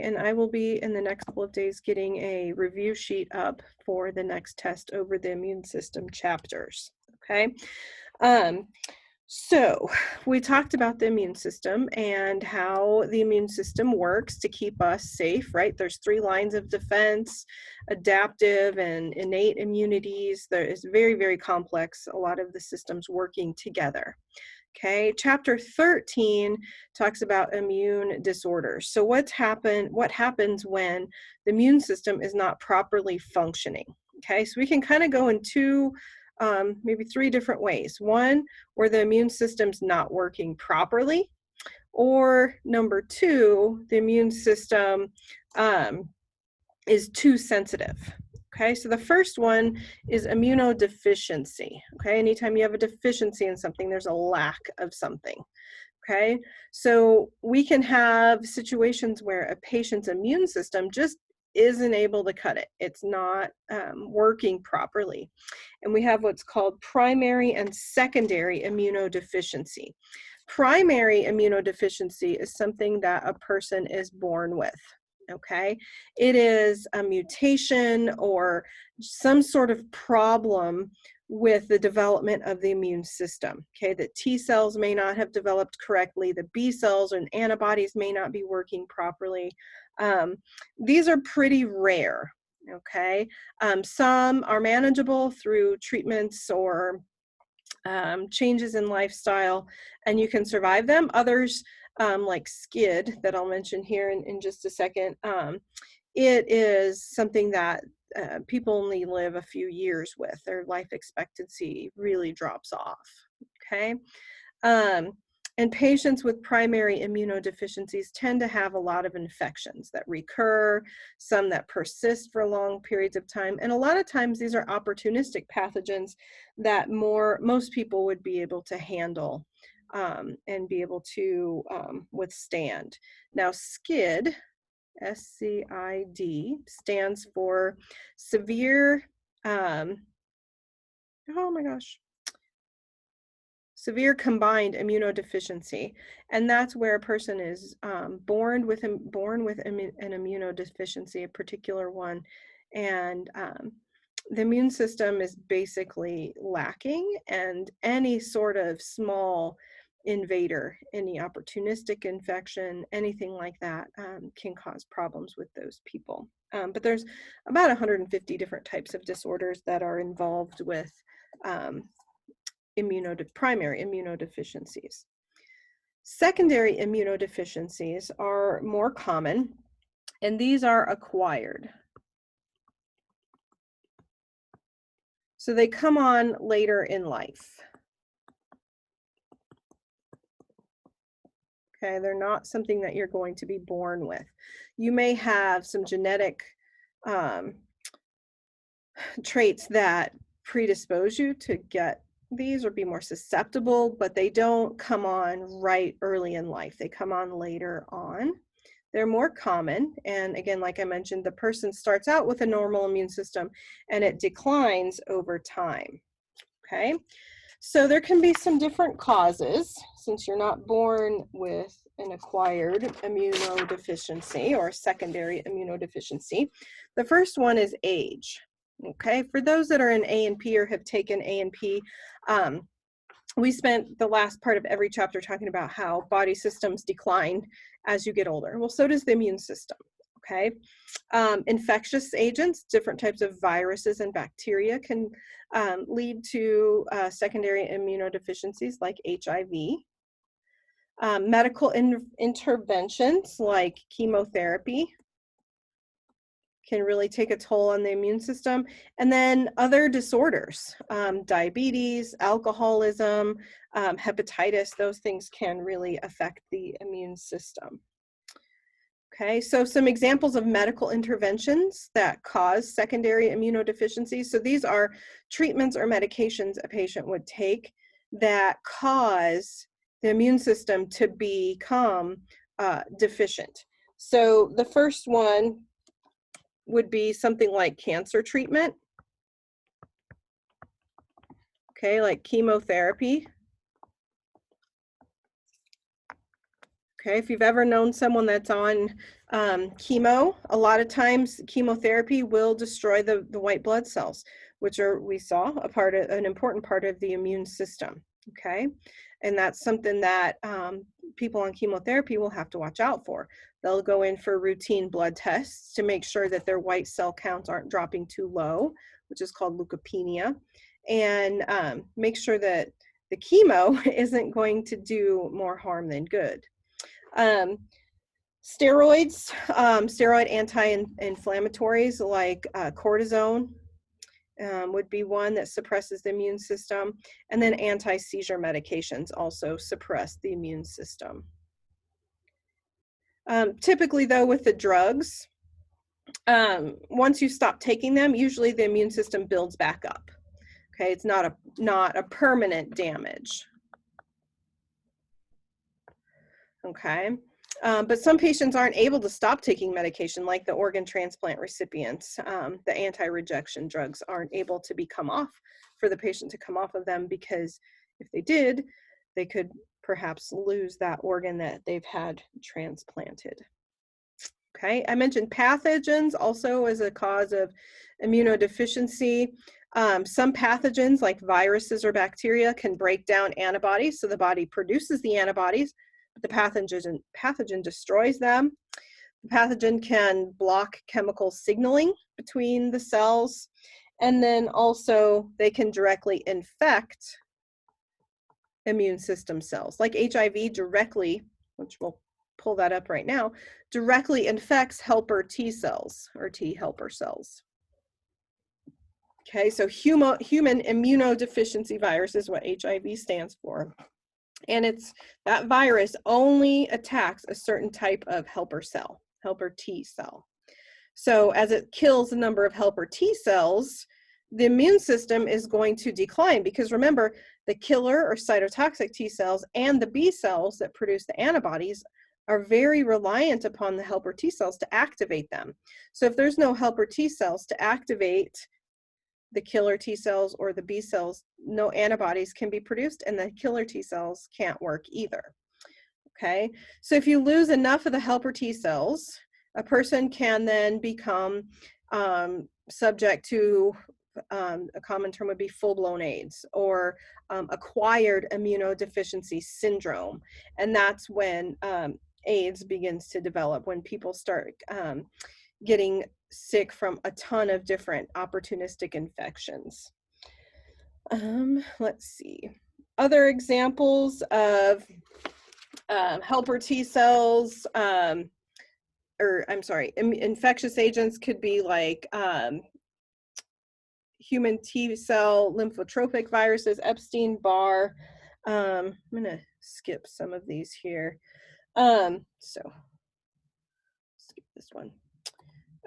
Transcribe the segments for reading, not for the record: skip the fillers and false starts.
and I will be in the next couple of days getting a review sheet up for the next test over the immune system chapters, okay? So we talked about the immune system and how the immune system works to keep us safe, right? There's 3 lines of defense: adaptive and innate immunities. There is very, very complex, a lot of the systems working together. Okay, chapter 13 talks about immune disorders. So what happens when the immune system is not properly functioning? Okay, so we can kind of go in 2, maybe 3 different ways. One, where the immune system's not working properly, or number 2, the immune system is too sensitive. Okay, so the first one is immunodeficiency. Okay, anytime you have a deficiency in something, there's a lack of something. Okay, so we can have situations where a patient's immune system just isn't able to cut it. It's not working properly. And we have what's called primary and secondary immunodeficiency. Primary immunodeficiency is something that a person is born with. Okay, it is a mutation or some sort of problem with the development of the immune system. Okay, the T cells may not have developed correctly, the B cells and antibodies may not be working properly. These are pretty rare. Okay, some are manageable through treatments or changes in lifestyle, and you can survive them. Others, like SCID, that I'll mention here in just a second, it is something that people only live a few years with. Their life expectancy really drops off, okay? And patients with primary immunodeficiencies tend to have a lot of infections that recur, some that persist for long periods of time, and a lot of times these are opportunistic pathogens that most people would be able to handle and be able to withstand. Now, SCID, S-C-I-D, stands for severe, oh my gosh, severe combined immunodeficiency, and that's where a person is born with an immunodeficiency, a particular one, and the immune system is basically lacking, and any sort of small invader, any opportunistic infection, anything like that can cause problems with those people. But there's about 150 different types of disorders that are involved with primary immunodeficiencies. Secondary immunodeficiencies are more common, and these are acquired. So they come on later in life. Okay, they're not something that you're going to be born with. You may have some genetic traits that predispose you to get these or be more susceptible, but they don't come on right early in life. They come on later on. They're more common, and again, like I mentioned, the person starts out with a normal immune system and it declines over time. Okay, so there can be some different causes since you're not born with an acquired immunodeficiency or secondary immunodeficiency. The first one is age. Okay, for those that are in A&P or have taken A&P, we spent the last part of every chapter talking about how body systems decline as you get older. Well, so does the immune system, okay? Infectious agents, different types of viruses and bacteria can lead to secondary immunodeficiencies like HIV. Medical interventions like chemotherapy can really take a toll on the immune system. And then other disorders, diabetes, alcoholism, hepatitis, those things can really affect the immune system. Okay, so some examples of medical interventions that cause secondary immunodeficiencies. So these are treatments or medications a patient would take that cause the immune system to become deficient. So the first one would be something like cancer treatment, okay, like chemotherapy. Okay, if you've ever known someone that's on chemo, a lot of times chemotherapy will destroy the white blood cells, which are, we saw, an important part of the immune system. Okay, and that's something that people on chemotherapy will have to watch out for. They'll go in for routine blood tests to make sure that their white cell counts aren't dropping too low, which is called leukopenia, and make sure that the chemo isn't going to do more harm than good. Steroids, steroid anti-inflammatories like cortisone would be one that suppresses the immune system. And then anti-seizure medications also suppress the immune system. Typically though, with the drugs, once you stop taking them, usually the immune system builds back up. Okay, it's not a permanent damage. Okay. But some patients aren't able to stop taking medication, like the organ transplant recipients. The anti-rejection drugs aren't able to become off for the patient to come off of them, because if they did, they could perhaps lose that organ that they've had transplanted. Okay, I mentioned pathogens also as a cause of immunodeficiency. Some pathogens like viruses or bacteria can break down antibodies, so the body produces the antibodies, but the pathogen destroys them. The pathogen can block chemical signaling between the cells, and then also they can directly infect immune system cells, like HIV directly, which we'll pull that up right now, directly infects helper T cells or T helper cells. Okay, so human immunodeficiency virus is what HIV stands for. And that virus only attacks a certain type of helper cell, helper T cell. So as it kills a number of helper T cells, the immune system is going to decline, because remember, the killer or cytotoxic T cells and the B cells that produce the antibodies are very reliant upon the helper T cells to activate them. So if there's no helper T cells to activate the killer T cells or the B cells, no antibodies can be produced, and the killer T cells can't work either. Okay, so if you lose enough of the helper T cells, a person can then become subject to, a common term would be full-blown AIDS, or acquired immunodeficiency syndrome. And that's when AIDS begins to develop, when people start getting sick from a ton of different opportunistic infections. Let's see. Other examples of helper T cells, infectious agents could be like human T cell lymphotropic viruses, Epstein-Barr. I'm gonna skip some of these here. So skip this one.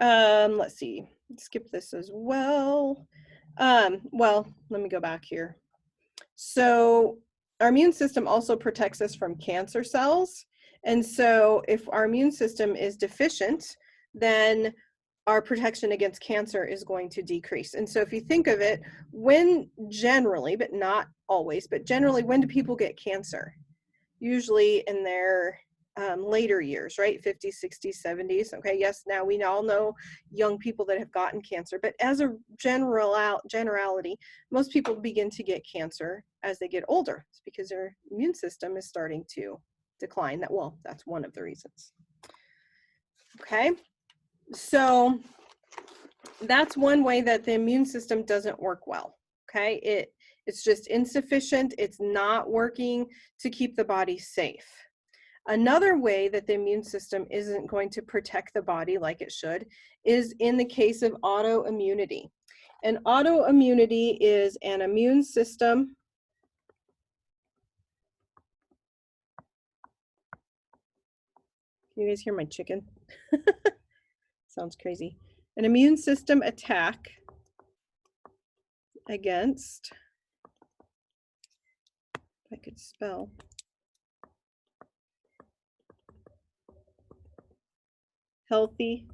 Let's see, skip this as well. Well, let me go back here. So our immune system also protects us from cancer cells. And so if our immune system is deficient, then our protection against cancer is going to decrease. And so if you think of it, when generally, but not always, but generally, when do people get cancer? Usually in their later years, right? 50s, 60s, 70s. Okay, yes, now we all know young people that have gotten cancer, but as a generality, most people begin to get cancer as they get older. It's because their immune system is starting to decline. That's one of the reasons. Okay, so that's one way that the immune system doesn't work well. Okay, it's just insufficient. It's not working to keep the body safe. Another way that the immune system isn't going to protect the body like it should is in the case of autoimmunity. And autoimmunity is an immune system Can you guys hear my chicken? Sounds crazy. An immune system attack against, if I could spell, healthy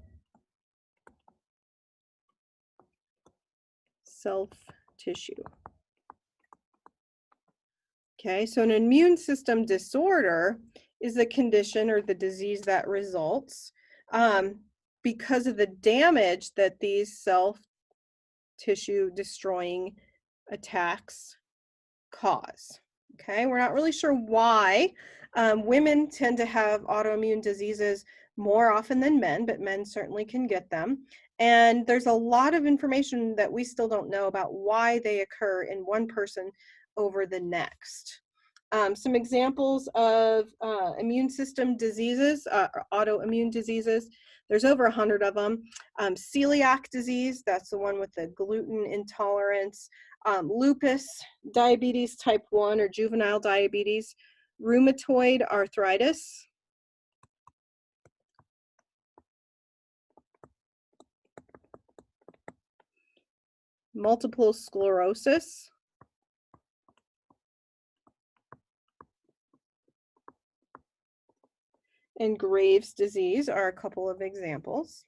self-tissue. Okay, so an immune system disorder is the condition or the disease that results because of the damage that these self-tissue destroying attacks cause. Okay, we're not really sure why. Women tend to have autoimmune diseases more often than men, but men certainly can get them. And there's a lot of information that we still don't know about why they occur in one person over the next. Some examples of immune system diseases, autoimmune diseases, there's over 100 of them. Celiac disease, that's the one with the gluten intolerance. Lupus, diabetes type 1 or juvenile diabetes, rheumatoid arthritis, multiple sclerosis, and Graves' disease are a couple of examples.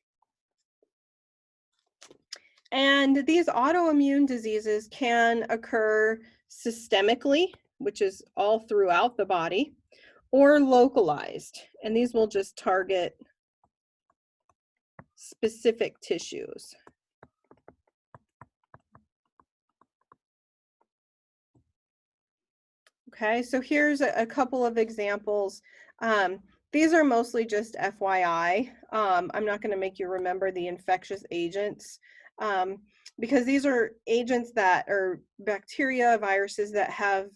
And these autoimmune diseases can occur systemically, which is all throughout the body, or localized. And these will just target specific tissues. Okay, so here's a couple of examples. These are mostly just FYI. I'm not going to make you remember the infectious agents because these are agents that are bacteria, viruses that have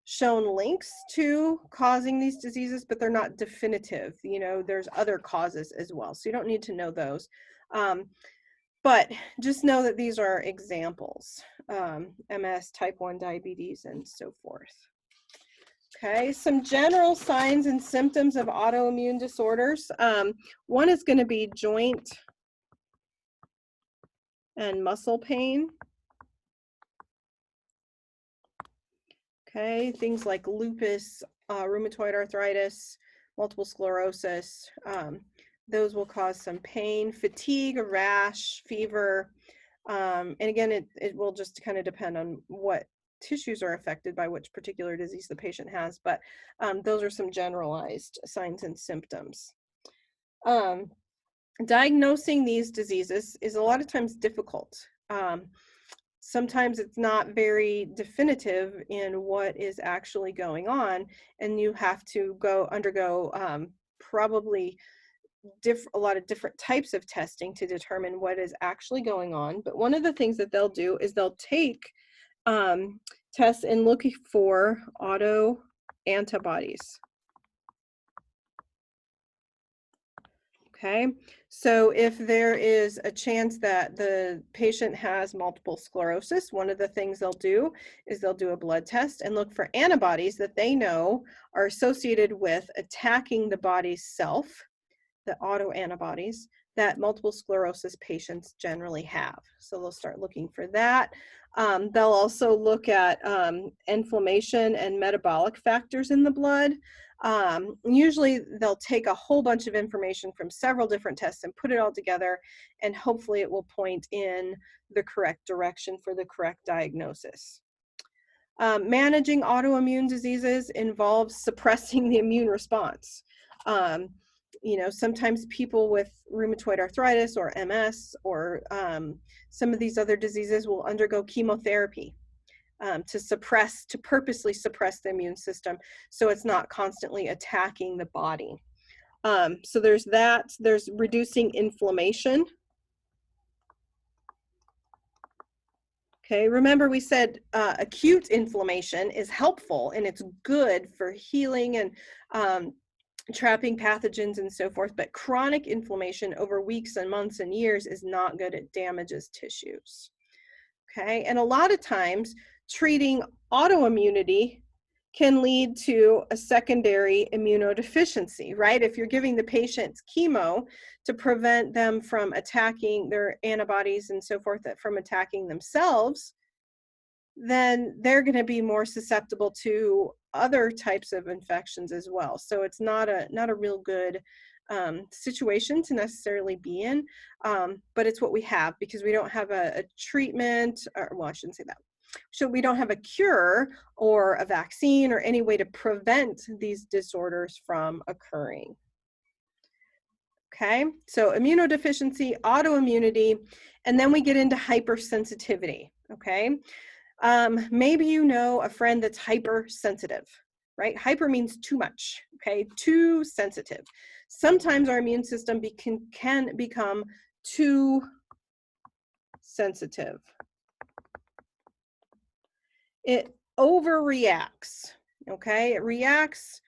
shown links to causing these diseases, but they're not definitive. You know, there's other causes as well, so you don't need to know those. But just know that these are examples, MS, type 1 diabetes, and so forth. Okay, some general signs and symptoms of autoimmune disorders. One is going to be joint and muscle pain. Okay, things like lupus, rheumatoid arthritis, multiple sclerosis. Those will cause some pain, fatigue, a rash, fever. And again, it will just kind of depend on what tissues are affected by which particular disease the patient has, but those are some generalized signs and symptoms. Diagnosing these diseases is a lot of times difficult. Sometimes it's not very definitive in what is actually going on, and you have to undergo probably a lot of different types of testing to determine what is actually going on. But one of the things that they'll do is they'll take tests and look for autoantibodies. Okay, so if there is a chance that the patient has multiple sclerosis, one of the things they'll do is they'll do a blood test and look for antibodies that they know are associated with attacking the body's self, the autoantibodies that multiple sclerosis patients generally have. So they'll start looking for that. They'll also look at inflammation and metabolic factors in the blood. Usually they'll take a whole bunch of information from several different tests and put it all together, and hopefully it will point in the correct direction for the correct diagnosis. Managing autoimmune diseases involves suppressing the immune response. You know, sometimes people with rheumatoid arthritis or MS or some of these other diseases will undergo chemotherapy to purposely suppress the immune system so it's not constantly attacking the body. So there's that. There's reducing inflammation. Okay, remember we said acute inflammation is helpful and it's good for healing and trapping pathogens and so forth, but chronic inflammation over weeks and months and years is not good. It damages tissues. Okay, and a lot of times treating autoimmunity can lead to a secondary immunodeficiency, right? If you're giving the patients chemo to prevent them from attacking their antibodies and so forth, from attacking themselves, then they're going to be more susceptible to other types of infections as well. So it's not a real good situation to necessarily be in, but it's what we have because we don't have a treatment, or well, I shouldn't say that. So we don't have a cure or a vaccine or any way to prevent these disorders from occurring. Okay, so immunodeficiency, autoimmunity, and then we get into hypersensitivity. Okay, maybe you know a friend that's hypersensitive, right? Hyper means too much, okay, too sensitive. Sometimes our immune system can become too sensitive. It overreacts, okay? It reacts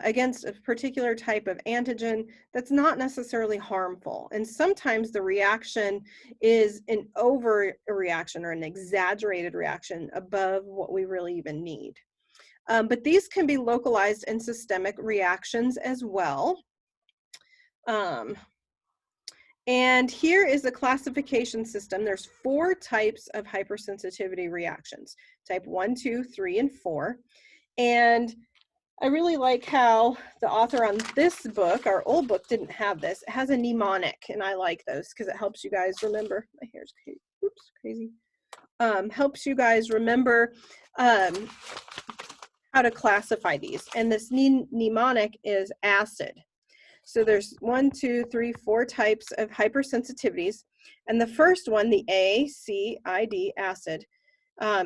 against a particular type of antigen that's not necessarily harmful. And sometimes the reaction is an overreaction or an exaggerated reaction above what we really even need. But these can be localized and systemic reactions as well. And here is the classification system. There's 4 types of hypersensitivity reactions, type 1, 2, 3, and 4. And I really like how the author on this book, our old book didn't have this. It has a mnemonic, and I like those because it helps you guys remember. My hair's crazy. Oops, crazy. Helps you guys remember how to classify these. And this mnemonic is acid. So there's 1, 2, 3, 4 types of hypersensitivities. And the first one, the ACID, acid,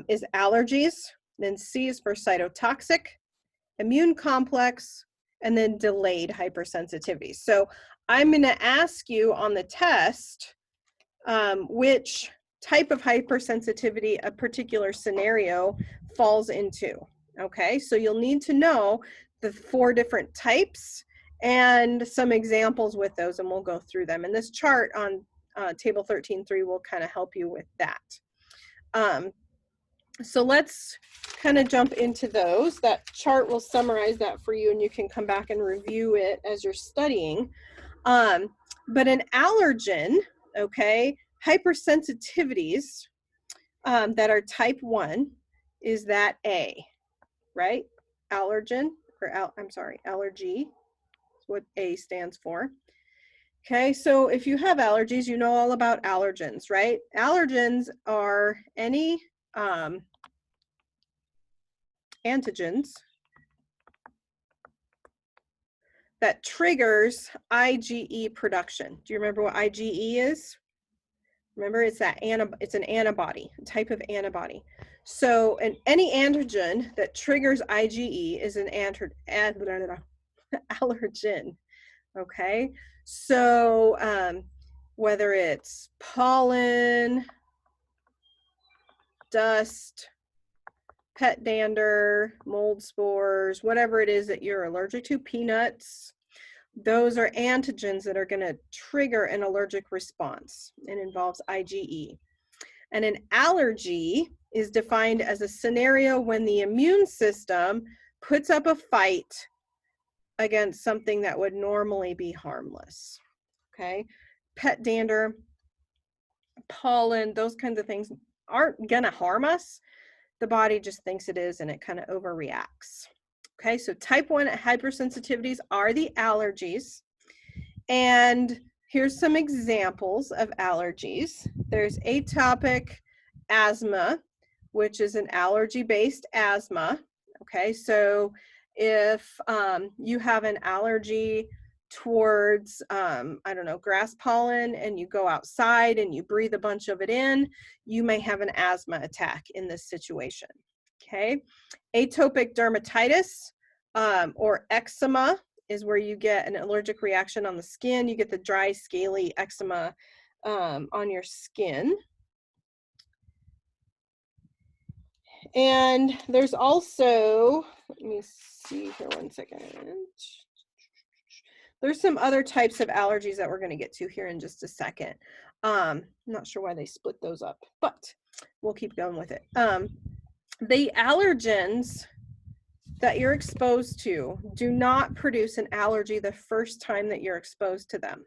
is allergies. Then C is for cytotoxic, immune complex, and then delayed hypersensitivity. So I'm going to ask you on the test which type of hypersensitivity a particular scenario falls into. Okay, so you'll need to know the 4 different types and some examples with those, and we'll go through them. And this chart on table 13.3 will kind of help you with that. So let's kind of jump into those. That chart will summarize that for you, and you can come back and review it as you're studying. But an allergen, okay, hypersensitivities that are type 1 is that A, right? Allergen, or allergy is what A stands for. Okay, so if you have allergies, you know all about allergens, right? Allergens are any antigens that triggers IgE production. Do you remember what IgE is? Remember, it's an antibody, a type of antibody. So any antigen that triggers IgE is an allergen. Okay, so whether it's pollen, dust, pet dander, mold spores, whatever it is that you're allergic to, peanuts, those are antigens that are going to trigger an allergic response and involves IgE. And an allergy is defined as a scenario when the immune system puts up a fight against something that would normally be harmless. Okay, pet dander, pollen, those kinds of things aren't going to harm us. The body just thinks it is, and it kind of overreacts. Okay, so type 1 hypersensitivities are the allergies. And here's some examples of allergies. There's atopic asthma, which is an allergy-based asthma. Okay, so if you have an allergy towards, I don't know, grass pollen, and you go outside and you breathe a bunch of it in, you may have an asthma attack in this situation. Okay, atopic dermatitis or eczema is where you get an allergic reaction on the skin. You get the dry, scaly eczema on your skin. And there's also, let me see here one second. There's some other types of allergies that we're going to get to here in just a second. I'm not sure why they split those up, but we'll keep going with it. The allergens that you're exposed to do not produce an allergy the first time that you're exposed to them.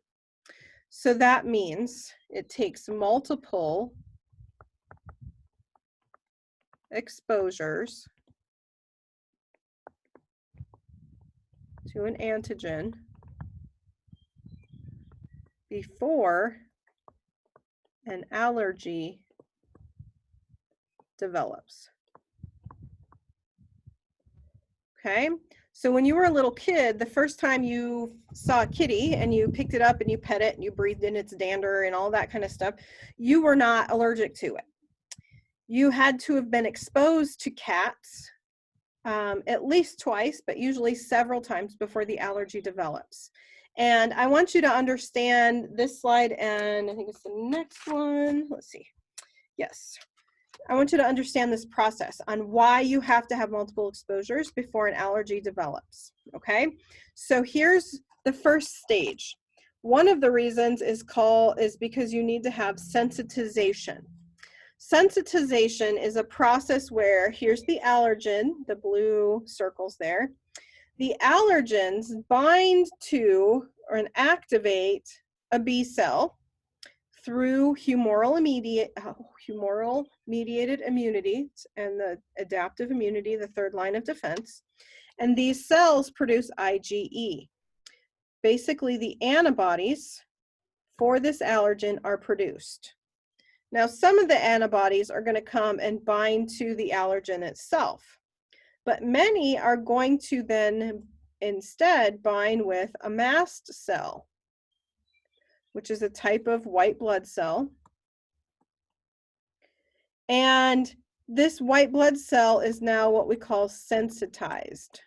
So that means it takes multiple exposures to an antigen before an allergy develops. Okay, so when you were a little kid, the first time you saw a kitty and you picked it up and you pet it and you breathed in its dander and all that kind of stuff, you were not allergic to it. You had to have been exposed to cats at least twice, but usually several times before the allergy develops. And I want you to understand this slide, and I think it's the next one. Let's see. Yes. I want you to understand this process on why you have to have multiple exposures before an allergy develops, okay? So here's the first stage. One of the reasons is because you need to have sensitization. Sensitization is a process where here's the allergen, the blue circles there. The allergens bind to or activate a B cell through humoral mediated immunity and the adaptive immunity, the third line of defense. And these cells produce IgE. Basically, the antibodies for this allergen are produced. Now, some of the antibodies are going to come and bind to the allergen itself, but many are going to then instead bind with a mast cell, which is a type of white blood cell. And this white blood cell is now what we call sensitized.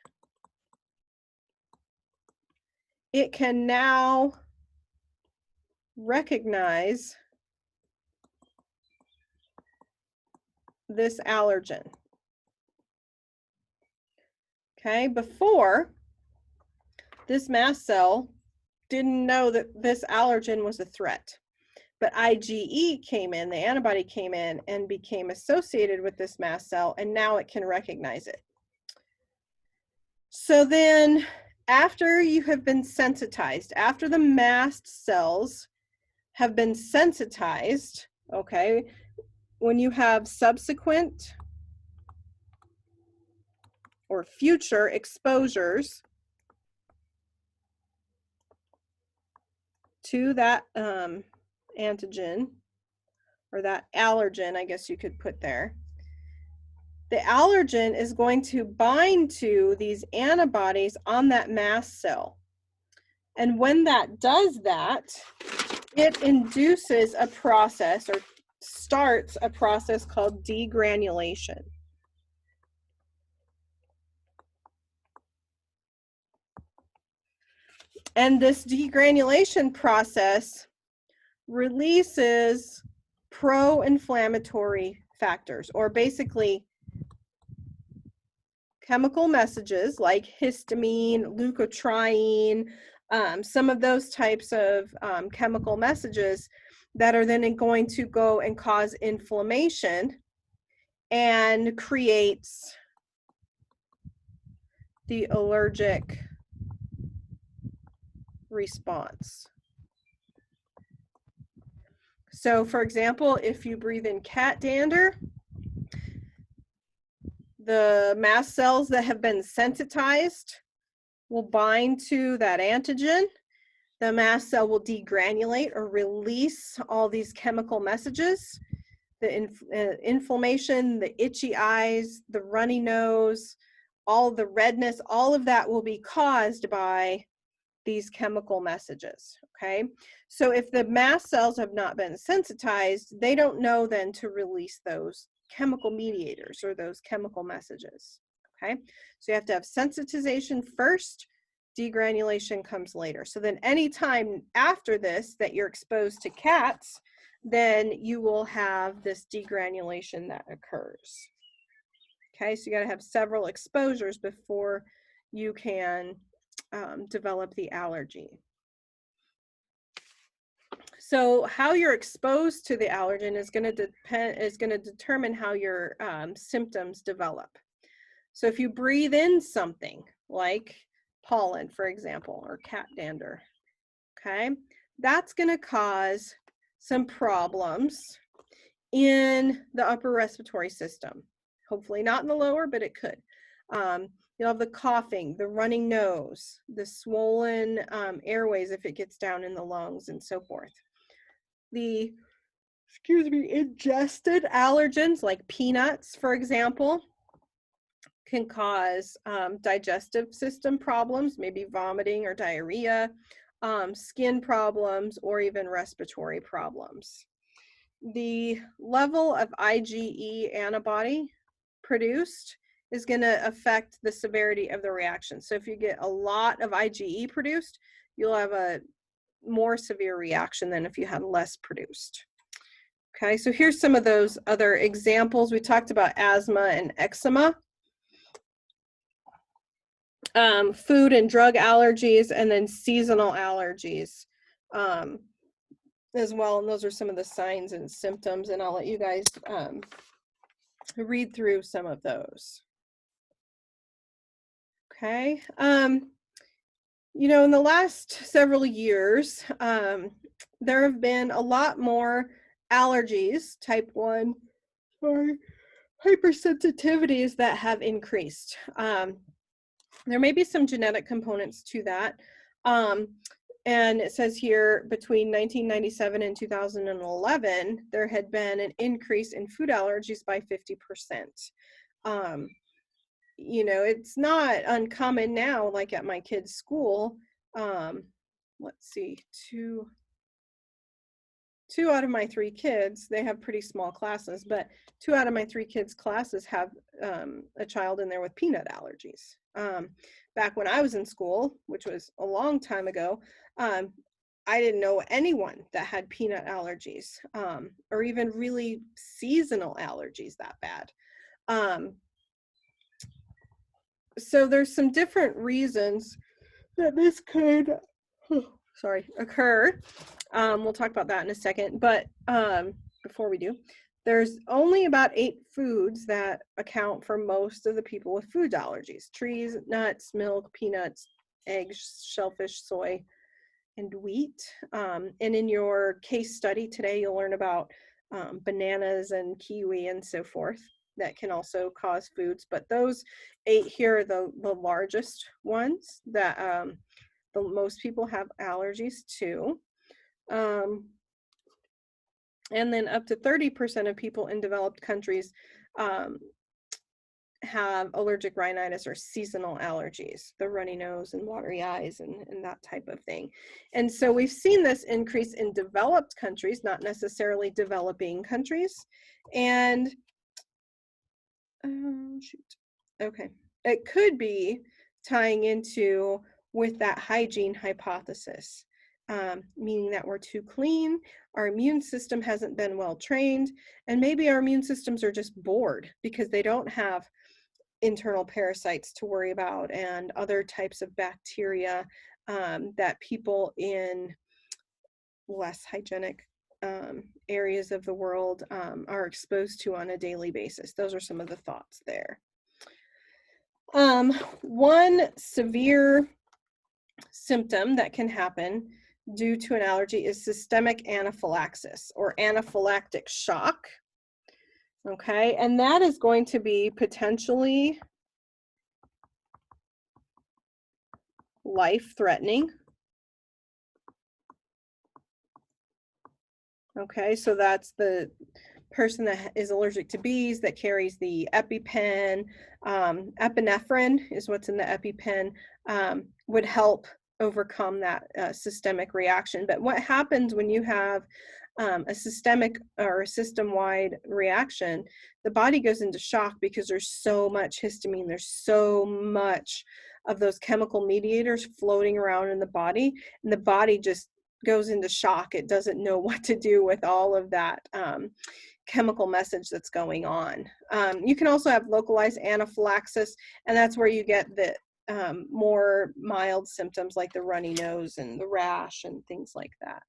It can now recognize this allergen. Okay, before, this mast cell didn't know that this allergen was a threat. But IgE came in, the antibody came in and became associated with this mast cell, and now it can recognize it. So then after you have been sensitized, after the mast cells have been sensitized, okay, when you have subsequent or future exposures to that antigen, or that allergen, I guess you could put there, the allergen is going to bind to these antibodies on that mast cell. And when that does that, it induces a process or starts a process called degranulation. And this degranulation process releases pro-inflammatory factors, or basically chemical messages like histamine, leukotriene, some of those types of chemical messages that are then going to go and cause inflammation and creates the allergic response. So for example, if you breathe in cat dander, the mast cells that have been sensitized will bind to that antigen. The mast cell will degranulate or release all these chemical messages. The inflammation, the itchy eyes, the runny nose, all the redness, all of that will be caused by these chemical messages, okay? So if the mast cells have not been sensitized, they don't know then to release those chemical mediators or those chemical messages, okay? So you have to have sensitization first, degranulation comes later. So then anytime after this that you're exposed to cats, then you will have this degranulation that occurs. Okay, so you got to have several exposures before you can develop the allergy. So how you're exposed to the allergen is going to determine how your symptoms develop. So if you breathe in something like pollen, for example, or cat dander, okay, that's going to cause some problems in the upper respiratory system. Hopefully not in the lower, but it could. You'll have the coughing, the running nose, the swollen airways if it gets down in the lungs, and so forth. The excuse me, ingested allergens like peanuts, for example, can cause digestive system problems, maybe vomiting or diarrhea, skin problems, or even respiratory problems. The level of IgE antibody produced is going to affect the severity of the reaction. So if you get a lot of IgE produced, you'll have a more severe reaction than if you had less produced. Okay, so here's some of those other examples. We talked about asthma and eczema, food and drug allergies, and then seasonal allergies as well. And those are some of the signs and symptoms, and I'll let you guys read through some of those. Okay. You know, in the last several years, there have been a lot more allergies, type 1, or hypersensitivities that have increased. There may be some genetic components to that. And it says here between 1997 and 2011, there had been an increase in food allergies by 50%. You know, it's not uncommon now, like at my kids' school. Let's see, two out of my 3 kids, they have pretty small classes, but 2 out of my 3 kids' classes have a child in there with peanut allergies. Back when I was in school, which was a long time ago, I didn't know anyone that had peanut allergies, or even really seasonal allergies that bad. So there's some different reasons that this could occur. We'll talk about that in a second, but before we do, there's only about 8 foods that account for most of the people with food allergies: trees, nuts, milk, peanuts, eggs, shellfish, soy, and wheat. And in your case study today, you'll learn about bananas and kiwi and so forth that can also cause foods, but those 8 here are the largest ones that the most people have allergies to. And then up to 30% of people in developed countries have allergic rhinitis or seasonal allergies, the runny nose and watery eyes and that type of thing. And so we've seen this increase in developed countries, not necessarily developing countries. And okay, it could be tying into with that hygiene hypothesis, meaning that we're too clean, our immune system hasn't been well trained, and maybe our immune systems are just bored because they don't have internal parasites to worry about and other types of bacteria that people in less hygienic areas of the world are exposed to on a daily basis. Those are some of the thoughts there. One severe symptom that can happen due to an allergy is systemic anaphylaxis or anaphylactic shock. Okay, and that is going to be potentially life-threatening. Okay, so that's the person that is allergic to bees that carries the EpiPen. Epinephrine is what's in the EpiPen, would help overcome that systemic reaction. But what happens when you have a systemic or a system-wide reaction, the body goes into shock because there's so much histamine, there's so much of those chemical mediators floating around in the body, and the body just goes into shock. It doesn't know what to do with all of that chemical message that's going on. You can also have localized anaphylaxis, and that's where you get the more mild symptoms like the runny nose and the rash and things like that.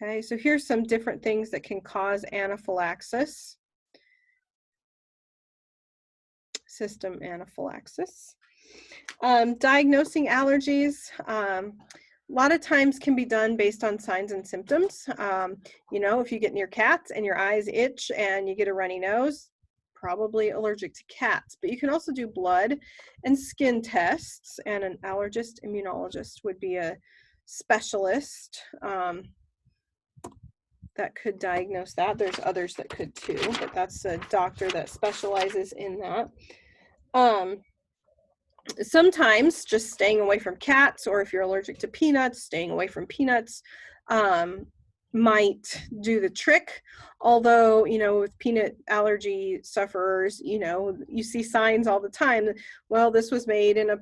Okay, so here's some different things that can cause anaphylaxis. System anaphylaxis. Diagnosing allergies. A lot of times can be done based on signs and symptoms. You know, if you get near cats and your eyes itch and you get a runny nose, probably allergic to cats. But you can also do blood and skin tests, and an allergist immunologist would be a specialist that could diagnose that. There's others that could too, but that's a doctor that specializes in that. Sometimes just staying away from cats, or if you're allergic to peanuts, staying away from peanuts might do the trick. Although, you know, with peanut allergy sufferers, you know, you see signs all the time. Well, this was made in a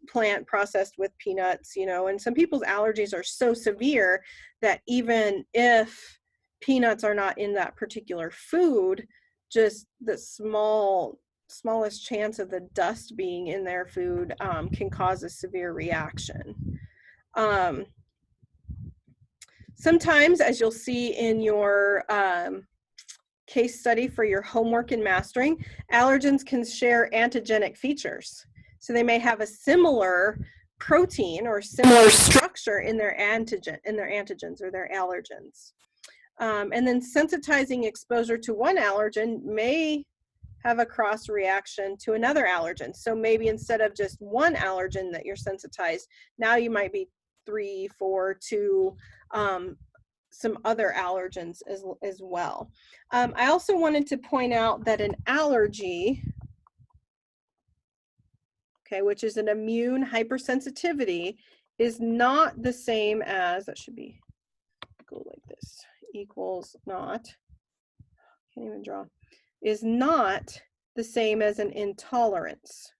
plant processed with peanuts, you know, and some people's allergies are so severe that even if peanuts are not in that particular food, just the smallest chance of the dust being in their food can cause a severe reaction. Sometimes, as you'll see in your case study for your homework in mastering, allergens can share antigenic features. So they may have a similar protein or similar structure in their antigens or their allergens. And then sensitizing exposure to one allergen may have a cross reaction to another allergen. So maybe instead of just one allergen that you're sensitized, now you might be 3, 4 to some other allergens as well. I also wanted to point out that an allergy, okay, which is an immune hypersensitivity, is not the same as, that should be, go like this, equals not, can't even draw, is not the same as an intolerance.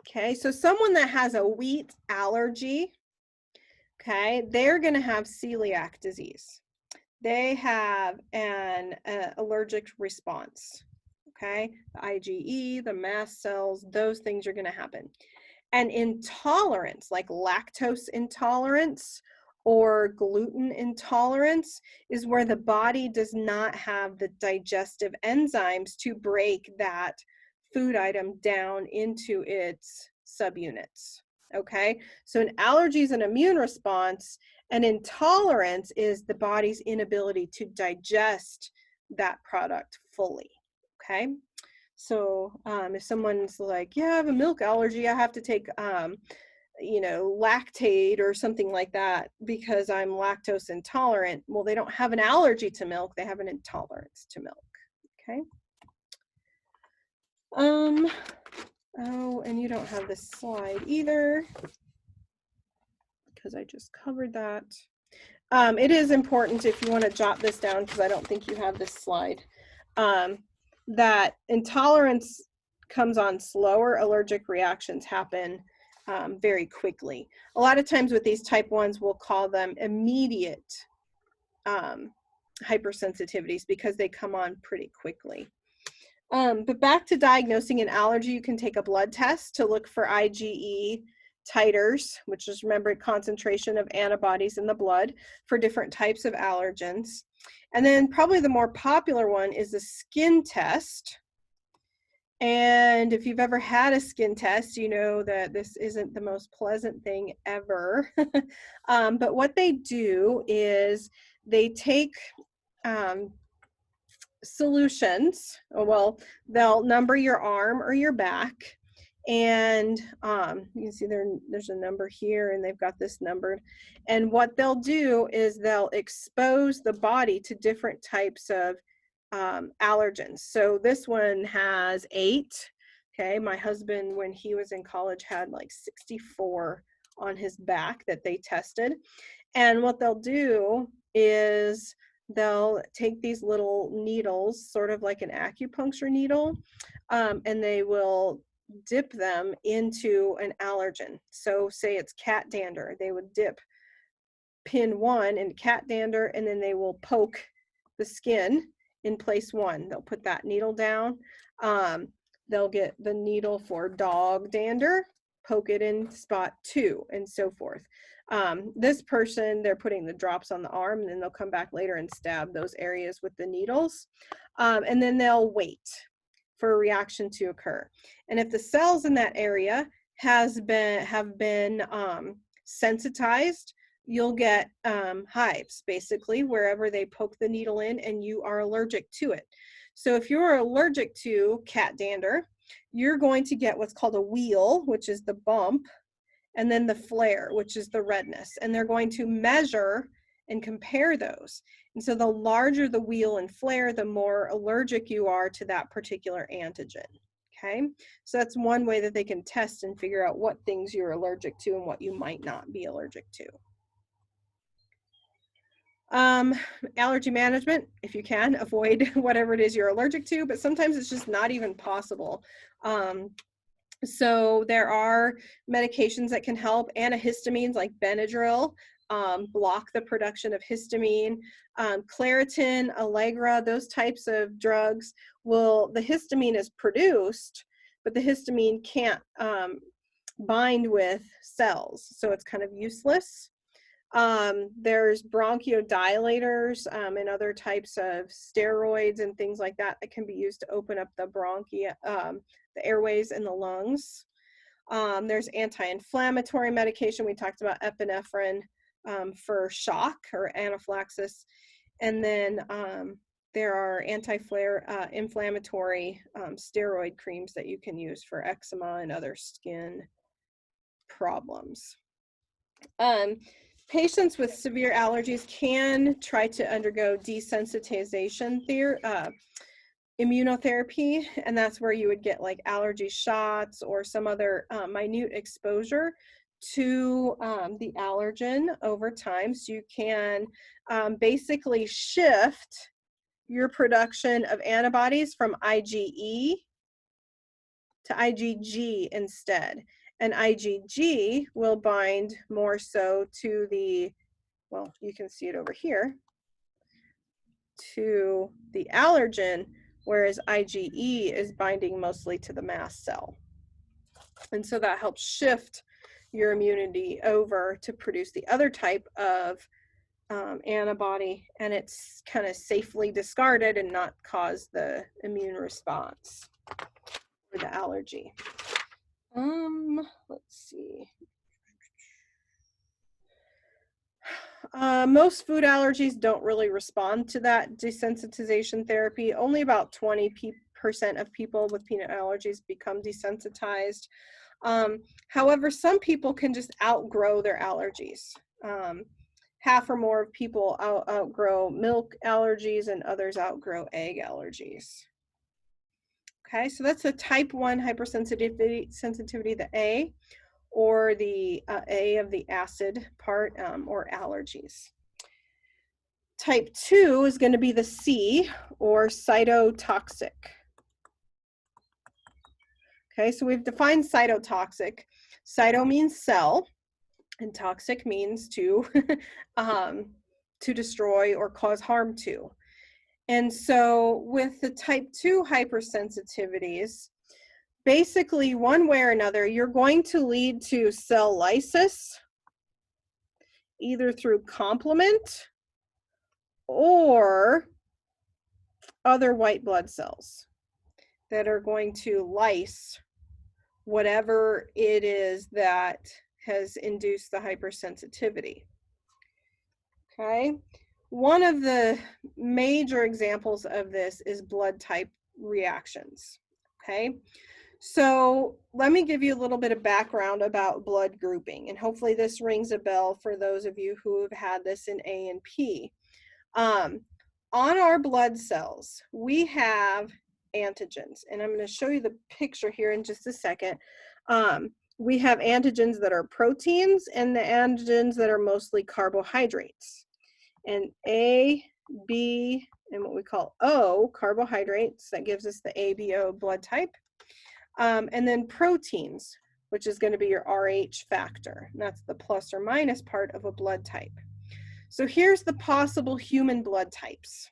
Okay, so someone that has a wheat allergy, okay, they're going to have celiac disease. They have an allergic response, okay? The IgE, the mast cells, those things are going to happen. And intolerance, like lactose intolerance or gluten intolerance, is where the body does not have the digestive enzymes to break that food item down into its subunits. Okay, so an allergy is an immune response, and intolerance is the body's inability to digest that product fully. Okay, so if someone's like, yeah, I have a milk allergy, I have to take you know, Lactate or something like that because I'm lactose intolerant. Well, they don't have an allergy to milk, they have an intolerance to milk. Okay. Oh, and you don't have this slide either because I just covered that. It is important if you want to jot this down, because I don't think you have this slide, that intolerance comes on slower, allergic reactions happen very quickly. A lot of times with these type 1s, we'll call them immediate hypersensitivities because they come on pretty quickly. But back to diagnosing an allergy, you can take a blood test to look for IgE titers, which is, remember, concentration of antibodies in the blood for different types of allergens. And then probably the more popular one is the skin test. And if you've ever had a skin test, you know that this isn't the most pleasant thing ever. But what they do is they take solutions. Well, they'll number your arm or your back, and you can see there's a number here, and they've got this numbered. And what they'll do is they'll expose the body to different types of allergens. So this one has 8. Okay, my husband, when he was in college, had like 64 on his back that they tested. And what they'll do is they'll take these little needles, sort of like an acupuncture needle, and they will dip them into an allergen. So say it's cat dander, they would dip pin 1 in cat dander, and then they will poke the skin in place 1. They'll put that needle down. They'll get the needle for dog dander, poke it in spot 2, and so forth. This person, they're putting the drops on the arm, and then they'll come back later and stab those areas with the needles. And then they'll wait for a reaction to occur. And if the cells in that area have been sensitized, you'll get hives, basically, wherever they poke the needle in, and you are allergic to it. So if you're allergic to cat dander, you're going to get what's called a wheal, which is the bump, and then the flare, which is the redness. And they're going to measure and compare those. And so the larger the wheal and flare, the more allergic you are to that particular antigen. Okay, so that's one way that they can test and figure out what things you're allergic to and what you might not be allergic to. Allergy management, if you can, avoid whatever it is you're allergic to, but sometimes it's just not even possible. So there are medications that can help. Antihistamines like Benadryl block the production of histamine. Claritin, Allegra, those types of drugs the histamine is produced, but the histamine can't bind with cells, so it's kind of useless. There's bronchodilators and other types of steroids and things like that that can be used to open up the the airways in the lungs. There's anti-inflammatory medication. We talked about epinephrine for shock or anaphylaxis. And then there are anti-inflammatory steroid creams that you can use for eczema and other skin problems. Patients with severe allergies can try to undergo desensitization immunotherapy, and that's where you would get like allergy shots or some other minute exposure to the allergen over time. So you can basically shift your production of antibodies from IgE to IgG instead. And IgG will bind more so to well, you can see it over here, to the allergen, whereas IgE is binding mostly to the mast cell. And so that helps shift your immunity over to produce the other type of antibody, and it's kind of safely discarded and not cause the immune response for the allergy. Let's see. Most food allergies don't really respond to that desensitization therapy. Only about 20% of people with peanut allergies become desensitized. However, some people can just outgrow their allergies. Half or more of people outgrow milk allergies, and others outgrow egg allergies. Okay, so that's the type 1 hypersensitivity, the A, or the A of the acid part, or allergies. Type 2 is going to be the C, or cytotoxic. Okay, so we've defined cytotoxic. Cyto means cell, and toxic means to destroy or cause harm to. And so with the type 2 hypersensitivities, basically one way or another, you're going to lead to cell lysis, either through complement or other white blood cells that are going to lyse whatever it is that has induced the hypersensitivity. Okay, one of the major examples of this is blood type reactions. Okay, so let me give you a little bit of background about blood grouping, and hopefully this rings a bell for those of you who have had this in A and P. On our blood cells, we have antigens, and I'm going to show you the picture here in just a second. We have antigens that are proteins and the antigens that are mostly carbohydrates. And A, B, and what we call O, carbohydrates, that gives us the ABO blood type. And then proteins, which is going to be your RH factor. And that's the plus or minus part of a blood type. So here's the possible human blood types: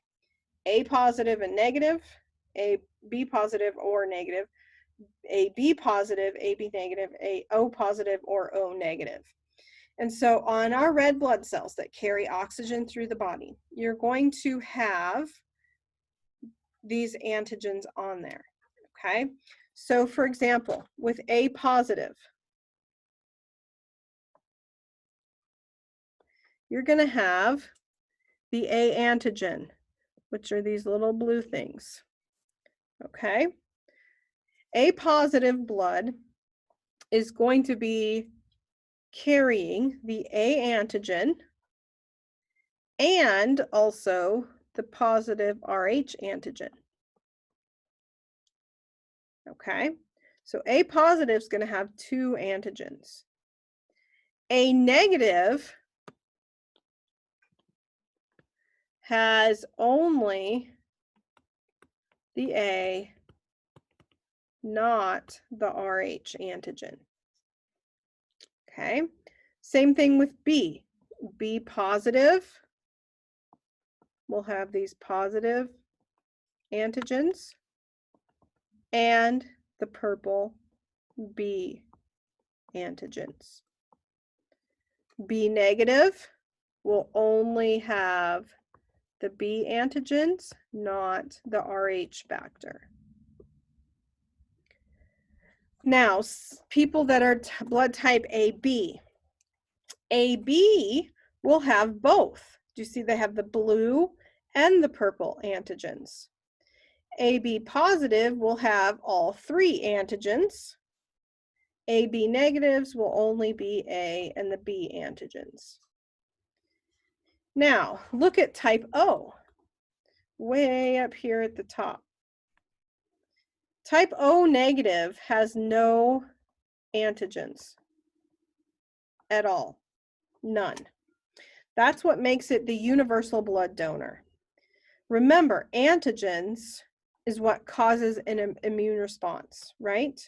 A positive and negative, AB positive or negative, AB positive, AB negative, O positive or O negative. And so on our red blood cells that carry oxygen through the body, you're going to have these antigens on there, okay? So for example, with A positive, you're going to have the A antigen, which are these little blue things, okay? A positive blood is going to be carrying the A antigen and also the positive Rh antigen. Okay, so A positive is going to have 2 antigens. A negative has only the A, not the Rh antigen. Okay, same thing with B. B positive will have these positive antigens and the purple B antigens. B negative will only have the B antigens, not the Rh factor. Now, people that are blood type AB, AB will have both. Do you see they have the blue and the purple antigens? AB positive will have all 3 antigens. AB negatives will only be A and the B antigens. Now, look at type O, way up here at the top. Type O negative has no antigens at all, none. That's what makes it the universal blood donor. Remember, antigens is what causes an immune response, right?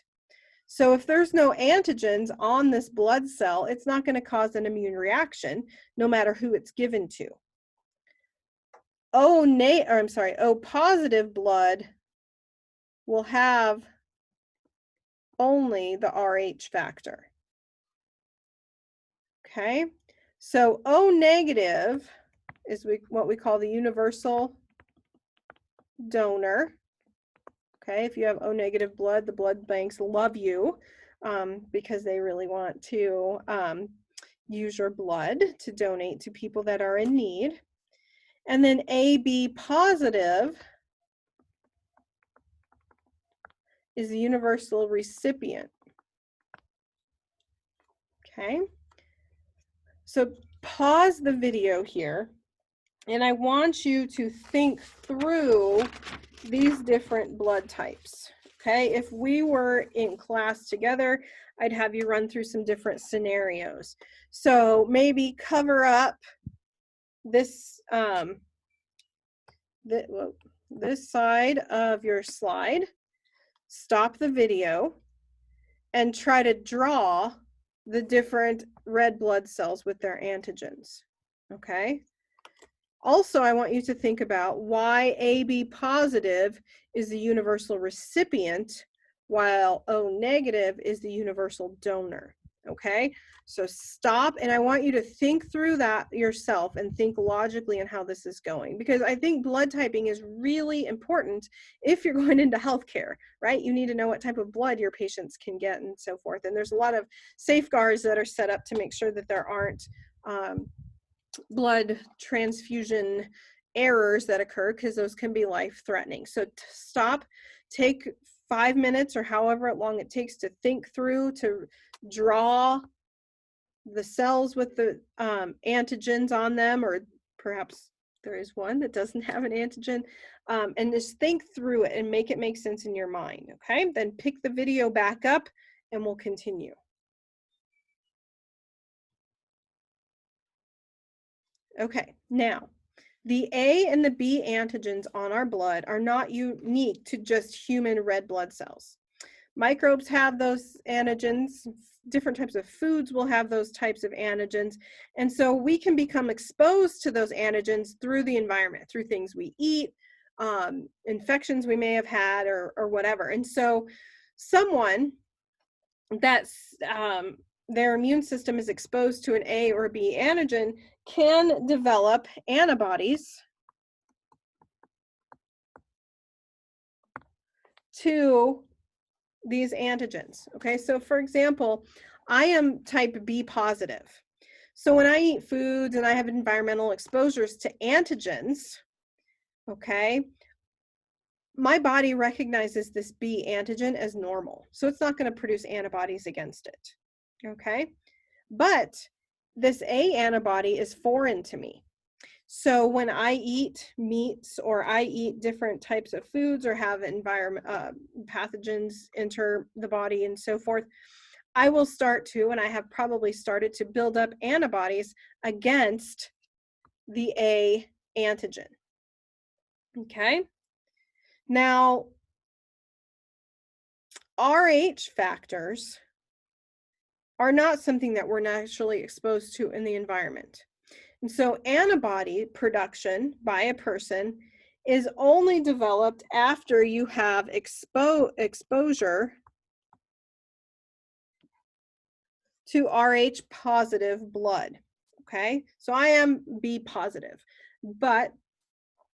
So if there's no antigens on this blood cell, it's not going to cause an immune reaction, no matter who it's given to. O positive blood will have only the Rh factor. Okay, so O negative is what we call the universal donor. Okay, if you have O negative blood, the blood banks love you because they really want to use your blood to donate to people that are in need. And then AB positive is the universal recipient. Okay, so pause the video here, and I want you to think through these different blood types. Okay, if we were in class together, I'd have you run through some different scenarios. So maybe cover up this this side of your slide, stop the video, and try to draw the different red blood cells with their antigens. Okay. Also, I want you to think about why AB positive is the universal recipient, while O negative is the universal donor. Okay, so stop, and I want you to think through that yourself and think logically on how this is going, because I think blood typing is really important if you're going into healthcare, right? You need to know what type of blood your patients can get and so forth. And there's a lot of safeguards that are set up to make sure that there aren't blood transfusion errors that occur, because those can be life-threatening. So stop, take 5 minutes or however long it takes to think through, to draw the cells with the antigens on them, or perhaps there is one that doesn't have an antigen, and just think through it and make it make sense in your mind. Okay, then pick the video back up and we'll continue. Okay, now the A and the B antigens on our blood are not unique to just human red blood cells. Microbes have those antigens, different types of foods will have those types of antigens, and so we can become exposed to those antigens through the environment, through things we eat, infections we may have had, or whatever. And so someone that's their immune system is exposed to an A or B antigen can develop antibodies to these antigens. Okay, so for example, I am type B positive. So when I eat foods and I have environmental exposures to antigens, okay, my body recognizes this B antigen as normal. So it's not going to produce antibodies against it. Okay, but this A antibody is foreign to me. So when I eat meats or I eat different types of foods or have environment pathogens enter the body and so forth, I will start to, and I have probably started to build up antibodies against the A antigen. Okay. Now, Rh factors are not something that we're naturally exposed to in the environment. And so antibody production by a person is only developed after you have exposure to Rh positive blood. Okay, so I am B positive, but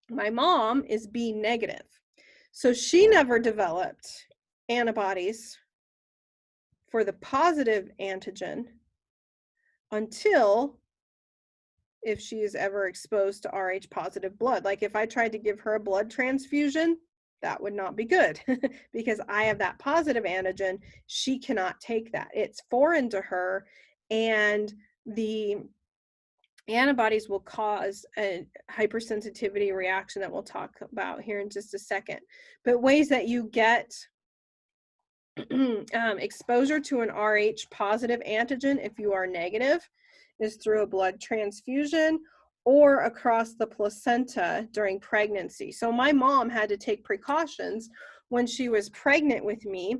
my mom is B negative. So she never developed antibodies for the positive antigen until if she is ever exposed to Rh positive blood. Like if I tried to give her a blood transfusion, that would not be good because I have that positive antigen. She cannot take that. It's foreign to her, and the antibodies will cause a hypersensitivity reaction that we'll talk about here in just a second. But ways that you get exposure to an Rh positive antigen if you are negative is through a blood transfusion or across the placenta during pregnancy. So my mom had to take precautions when she was pregnant with me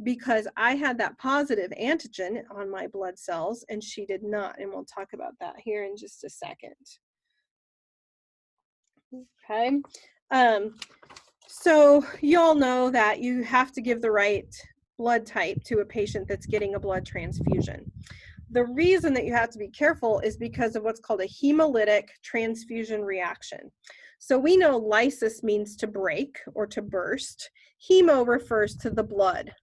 because I had that positive antigen on my blood cells and she did not. And we'll talk about that here in just a second. Okay. So you all know that you have to give the right blood type to a patient that's getting a blood transfusion. The reason that you have to be careful is because of what's called a hemolytic transfusion reaction. So we know lysis means to break or to burst. Hemo refers to the blood.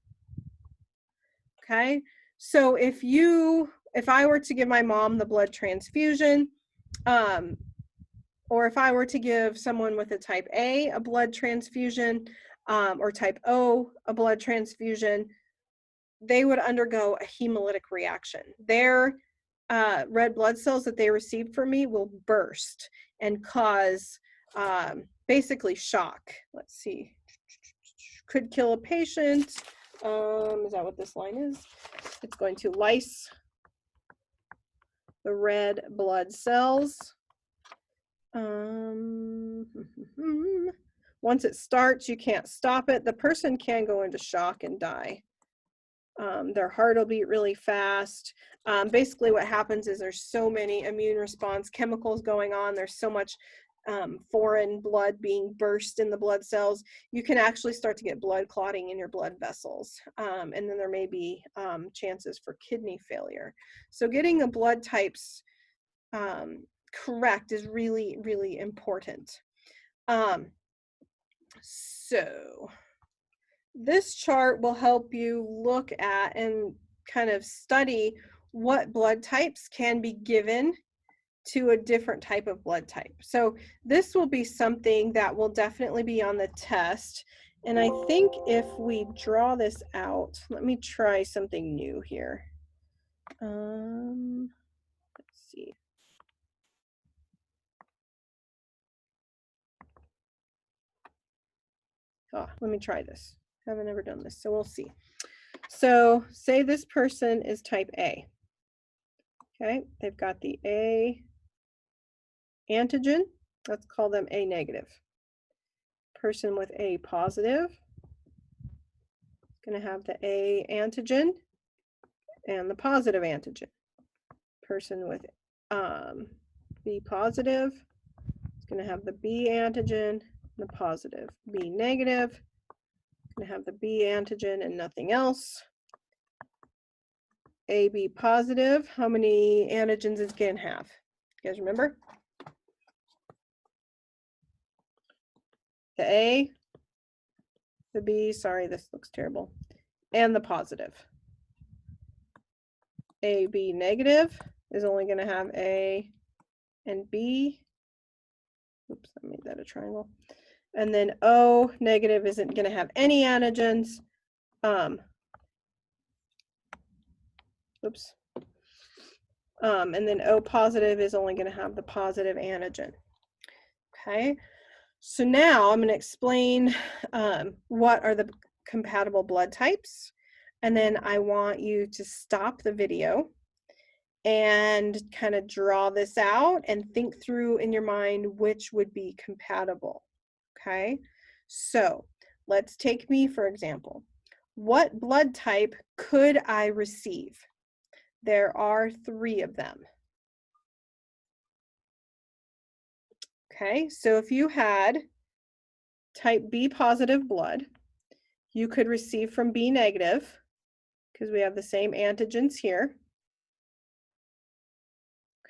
Okay, so if I were to give my mom the blood transfusion, or if I were to give someone with a type A a blood transfusion, or type O a blood transfusion, they would undergo a hemolytic reaction. Their red blood cells that they received from me will burst and cause basically shock. Let's see. Could kill a patient. Is that what this line is? It's going to lyse the red blood cells. Once it starts, you can't stop it. The person can go into shock and die. Their heart will beat really fast. Basically what happens is there's so many immune response chemicals going on. There's so much foreign blood being burst in the blood cells. You can actually start to get blood clotting in your blood vessels. And then there may be chances for kidney failure. So getting the blood types correct is really, really important. So this chart will help you look at and kind of study what blood types can be given to a different type of blood type. So this will be something that will definitely be on the test. And I think if we draw this out, let me try something new here. Let's see. Oh, let me try this. Haven't ever done this, so we'll see. So say this person is type A. Okay, they've got the A antigen. Let's call them A negative. Person with A positive is going to have the A antigen and the positive antigen. Person with B positive is going to have the B antigen and the positive. B negative is going to have the B antigen and nothing else. AB positive, how many antigens is it going to have? You guys remember? The A, the B, sorry, this looks terrible, and the positive. AB negative is only going to have A and B. Oops, I made that a triangle. And then O negative isn't going to have any antigens. Oops. And then O positive is only going to have the positive antigen. Okay, so now I'm going to explain what are the compatible blood types, and then I want you to stop the video and kind of draw this out and think through in your mind which would be compatible. Okay, so let's take me for example. What blood type could I receive? There are 3 of them. Okay, so if you had type B positive blood, you could receive from B negative because we have the same antigens here.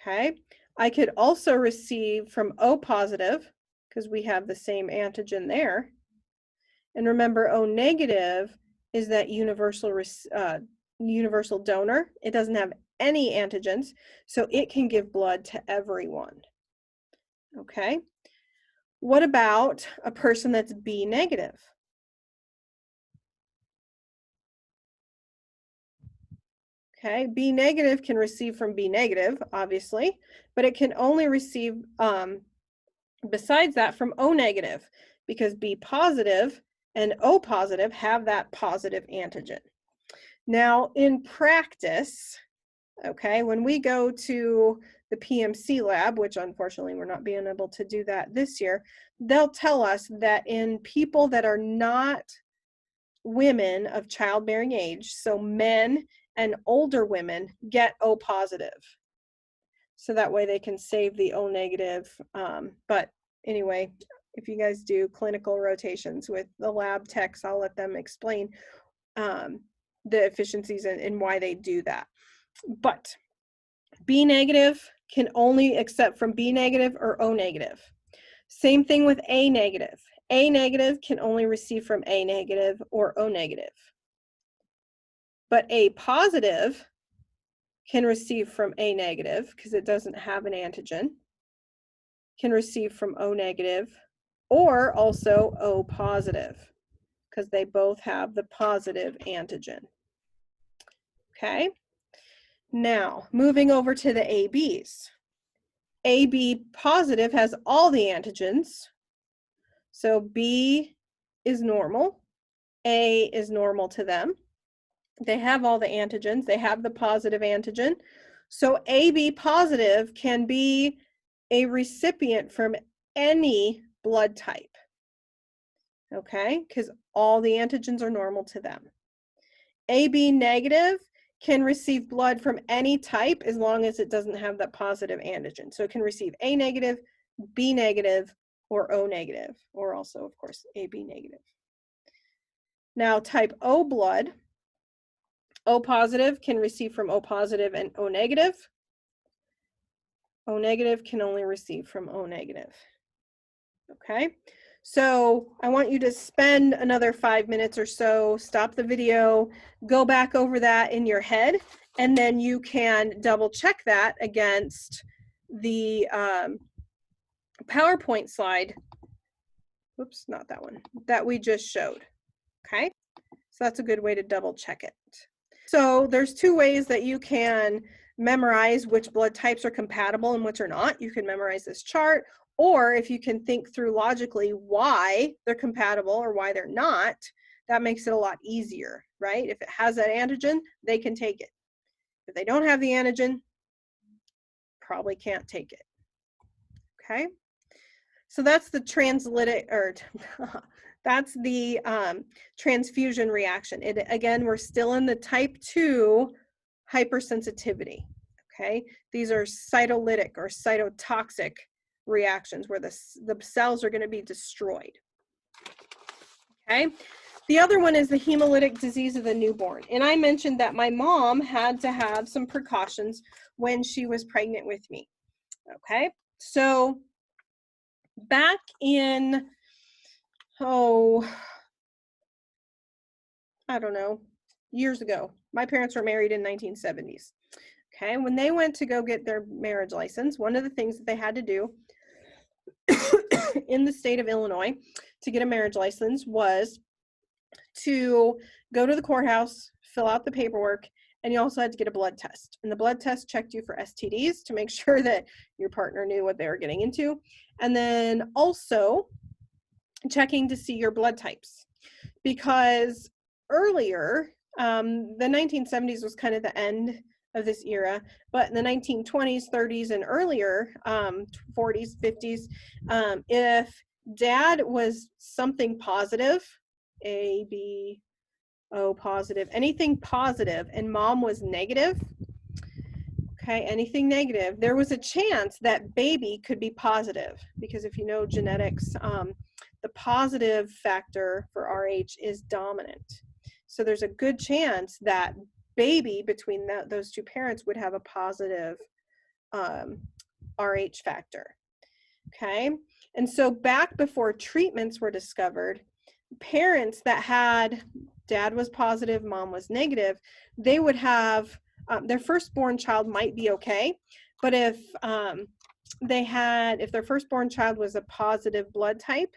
Okay, I could also receive from O positive because we have the same antigen there. And remember, O negative is that universal donor. It doesn't have any antigens, so it can give blood to everyone. Okay, what about a person that's B negative? Okay, B negative can receive from B negative, obviously, but it can only receive, besides that, from O negative, because B positive and O positive have that positive antigen. Now, in practice, okay, when we go to the PMC lab, which unfortunately we're not being able to do that this year, they'll tell us that in people that are not women of childbearing age, so men and older women, get O positive. So that way they can save the O negative. But anyway, if you guys do clinical rotations with the lab techs, I'll let them explain the efficiencies and why they do that. But B negative can only accept from B negative or O negative. Same thing with A negative. A negative can only receive from A negative or O negative. But A positive can receive from A negative because it doesn't have an antigen, can receive from O negative, or also O positive because they both have the positive antigen. Okay, now moving over to the ABs. AB positive has all the antigens, so B is normal, A is normal to them. They have all the antigens, they have the positive antigen. So AB positive can be a recipient from any blood type, okay? Because all the antigens are normal to them. AB negative can receive blood from any type as long as it doesn't have that positive antigen. So it can receive A negative, B negative, or O negative, or also, of course, AB negative. Now, type O blood, O positive can receive from O positive and O negative. O negative can only receive from O negative. Okay, so I want you to spend another 5 minutes or so, stop the video, go back over that in your head, and then you can double check that against the PowerPoint slide. Oops, not that one, that we just showed. Okay, so that's a good way to double check it. So there's 2 ways that you can memorize which blood types are compatible and which are not. You can memorize this chart, or if you can think through logically why they're compatible or why they're not, that makes it a lot easier, right? If it has that antigen, they can take it. If they don't have the antigen, probably can't take it. Okay? So that's the that's the transfusion reaction. Again, we're still in the type 2 hypersensitivity. Okay, these are cytolytic or cytotoxic reactions where the cells are going to be destroyed. Okay, the other one is the hemolytic disease of the newborn. And I mentioned that my mom had to have some precautions when she was pregnant with me. Okay, so back in, I don't know, years ago, my parents were married in 1970s. Okay, when they went to go get their marriage license, one of the things that they had to do in the state of Illinois to get a marriage license was to go to the courthouse, fill out the paperwork, And you also had to get a blood test. And the blood test checked you for STDs to make sure that your partner knew what they were getting into. And then also checking to see your blood types. Because earlier, the 1970s was kind of the end of this era, but in the 1920s, 30s, and earlier, 40s, 50s, if dad was something positive, A, B, O positive, anything positive, and mom was negative, okay, anything negative, there was a chance that baby could be positive, because if you know genetics, the positive factor for RH is dominant. So there's a good chance that baby between those two parents would have a positive RH factor. Okay. And so back before treatments were discovered, parents that had dad was positive, mom was negative, they would have their firstborn child might be okay. But if their firstborn child was a positive blood type,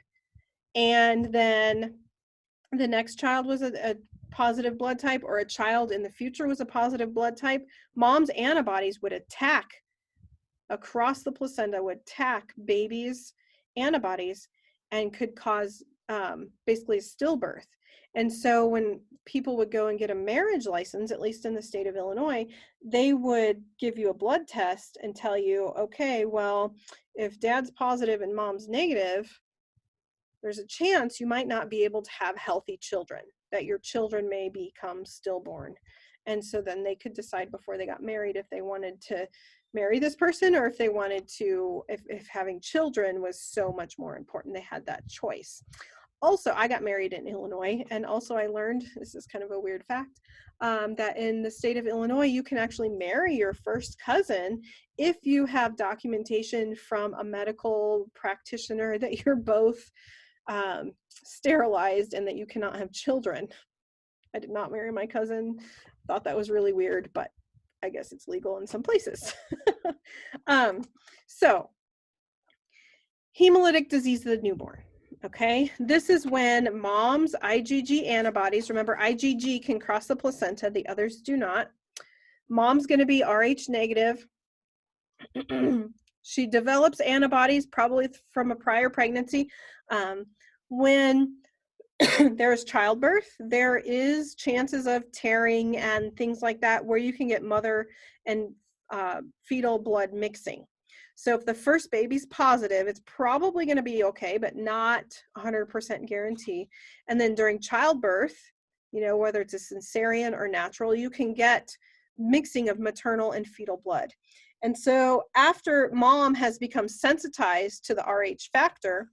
and then the next child was a positive blood type, or a child in the future was a positive blood type, mom's antibodies would attack across the placenta, would attack baby's antibodies and could cause basically a stillbirth. And so when people would go and get a marriage license, at least in the state of Illinois, they would give you a blood test and tell you, okay, well, if dad's positive and mom's negative, there's a chance you might not be able to have healthy children, that your children may become stillborn. And so then they could decide before they got married if they wanted to marry this person, or if they wanted to, if having children was so much more important, they had that choice. Also, I got married in Illinois, and also I learned, this is kind of a weird fact, that in the state of Illinois, you can actually marry your first cousin if you have documentation from a medical practitioner that you're both sterilized and that you cannot have children. I did not marry my cousin. Thought that was really weird, but I guess it's legal in some places. So, hemolytic disease of the newborn. Okay, this is when mom's IgG antibodies, remember IgG can cross the placenta, the others do not. Mom's going to be Rh negative. She develops antibodies probably from a prior pregnancy. When there's childbirth, there is chances of tearing and things like that where you can get mother and fetal blood mixing. So if the first baby's positive, it's probably going to be okay, but not 100% guarantee. And then during childbirth, you know, whether it's a cesarean or natural, you can get mixing of maternal and fetal blood. And so after mom has become sensitized to the Rh factor,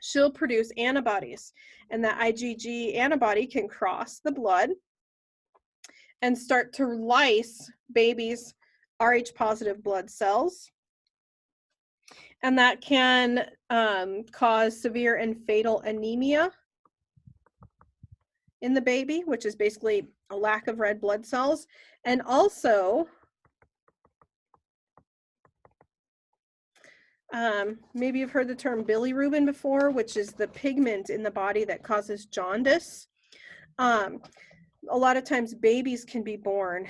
she'll produce antibodies, and that IgG antibody can cross the blood and start to lyse baby's Rh positive blood cells. And that can cause severe and fatal anemia in the baby, which is basically a lack of red blood cells. And also, maybe you've heard the term bilirubin before, which is the pigment in the body that causes jaundice. A lot of times babies can be born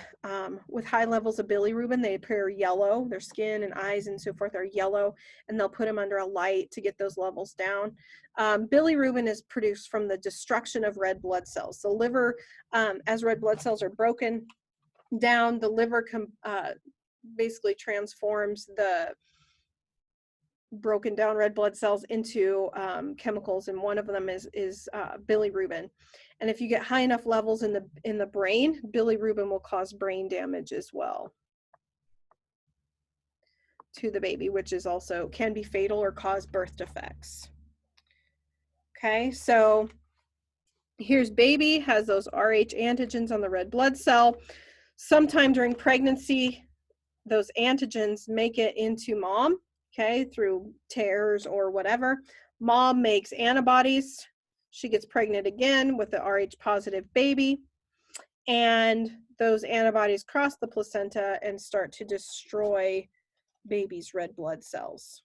with high levels of bilirubin. They appear yellow. Their skin and eyes and so forth are yellow, and they'll put them under a light to get those levels down. Bilirubin is produced from the destruction of red blood cells. The liver, as red blood cells are broken down, the liver basically transforms the broken down red blood cells into chemicals, and one of them is bilirubin. And if you get high enough levels in the brain, bilirubin will cause brain damage as well to the baby, which is also can be fatal or cause birth defects. Okay, so here's baby, has those Rh antigens on the red blood cell. Sometime during pregnancy, those antigens make it into mom, okay, through tears or whatever. Mom makes antibodies. She gets pregnant again with the Rh positive baby, and those antibodies cross the placenta and start to destroy baby's red blood cells.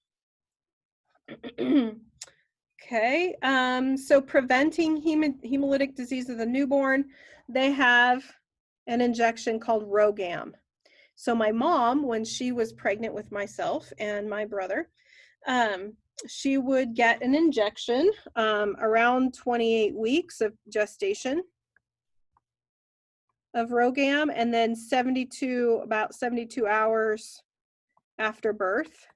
Okay, so preventing hemolytic disease of the newborn, they have an injection called Rogam. So my mom, when she was pregnant with myself and my brother, she would get an injection around 28 weeks of gestation of Rogam, and then about 72 hours after birth.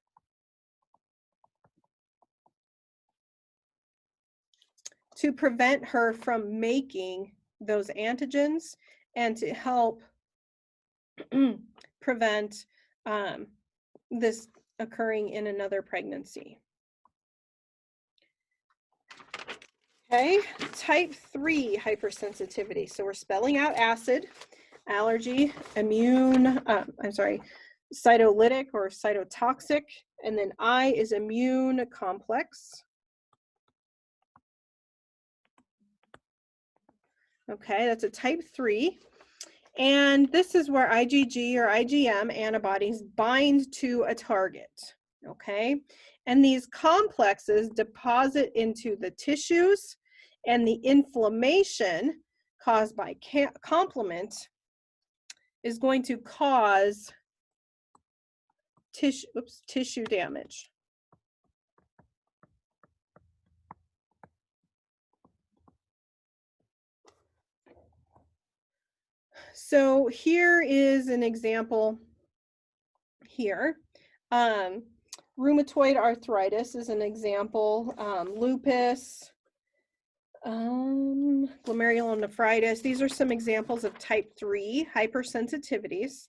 To prevent her from making those antigens and to help prevent this occurring in another pregnancy. Okay, type 3 hypersensitivity. So we're spelling out acid, allergy, immune, cytolytic or cytotoxic, and then I is immune complex. Okay, that's a type 3. And this is where IgG or IgM antibodies bind to a target, okay? And these complexes deposit into the tissues, and the inflammation caused by complement is going to cause tissue damage. So here is an example here. Rheumatoid arthritis is an example, lupus, glomerulonephritis. These are some examples of type 3 hypersensitivities.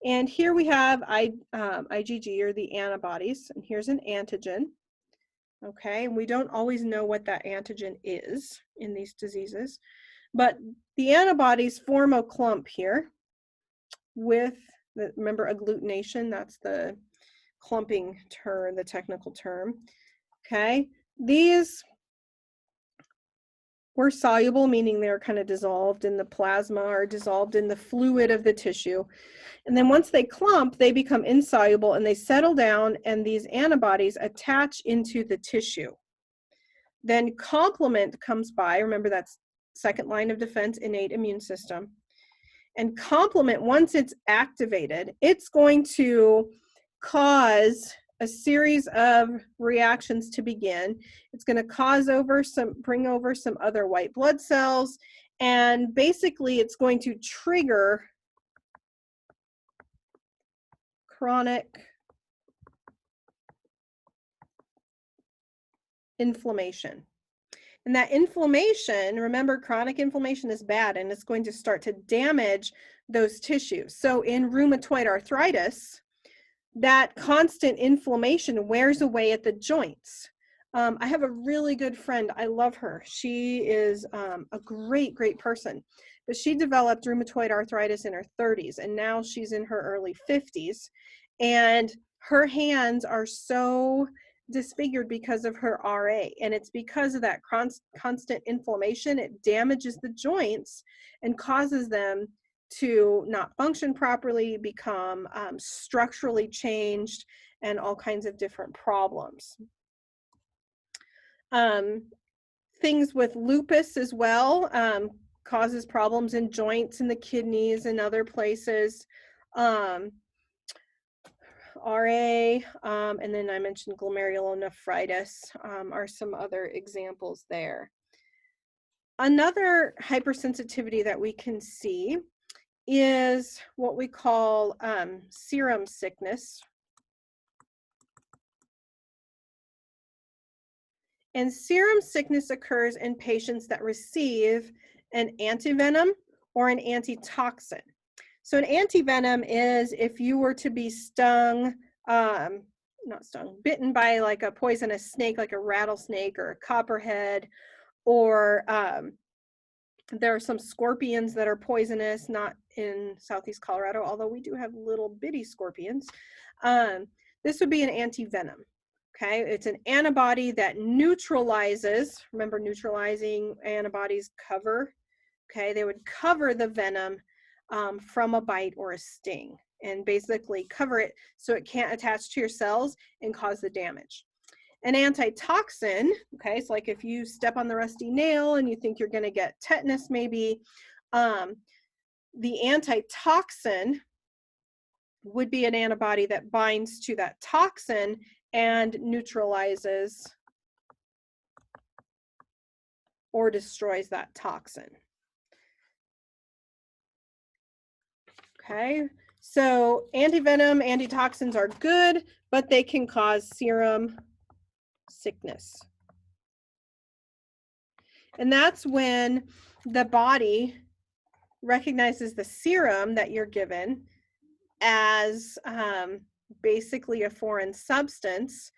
And here we have IgG, or the antibodies, and here's an antigen. Okay, and we don't always know what that antigen is in these diseases, but the antibodies form a clump here with, remember agglutination, that's the clumping term, the technical term. Okay, these were soluble, meaning they're kind of dissolved in the plasma or dissolved in the fluid of the tissue. And then once they clump, they become insoluble and they settle down, and these antibodies attach into the tissue. Then complement comes by, remember that's second line of defense, innate immune system. And complement, once it's activated, it's going to cause a series of reactions to begin. It's going to bring over some other white blood cells, and basically it's going to trigger chronic inflammation. And that inflammation, remember, chronic inflammation is bad, and it's going to start to damage those tissues. So in rheumatoid arthritis, that constant inflammation wears away at the joints. I have a really good friend. I love her. She is a great, great person. But she developed rheumatoid arthritis in her 30s, and now she's in her early 50s. And her hands are so disfigured because of her RA. And it's because of that constant inflammation. It damages the joints and causes them to not function properly, become structurally changed, and all kinds of different problems. Things with lupus as well causes problems in joints and the kidneys and other places. RA, and then I mentioned glomerulonephritis are some other examples there. Another hypersensitivity that we can see is what we call serum sickness. And serum sickness occurs in patients that receive an antivenom or an antitoxin. So an antivenom is if you were to be stung, bitten by like a poisonous snake, like a rattlesnake or a copperhead, or there are some scorpions that are poisonous, not in Southeast Colorado, although we do have little bitty scorpions. This would be an antivenom. Okay, it's an antibody that neutralizes, remember neutralizing antibodies cover, okay, they would cover the venom from a bite or a sting, and basically cover it so it can't attach to your cells and cause the damage. An antitoxin, okay, it's like if you step on the rusty nail and you think you're going to get tetanus maybe, The antitoxin would be an antibody that binds to that toxin and neutralizes or destroys that toxin. Okay, so antivenom, antitoxins are good, but they can cause serum sickness. And that's when the body recognizes the serum that you're given as basically a foreign substance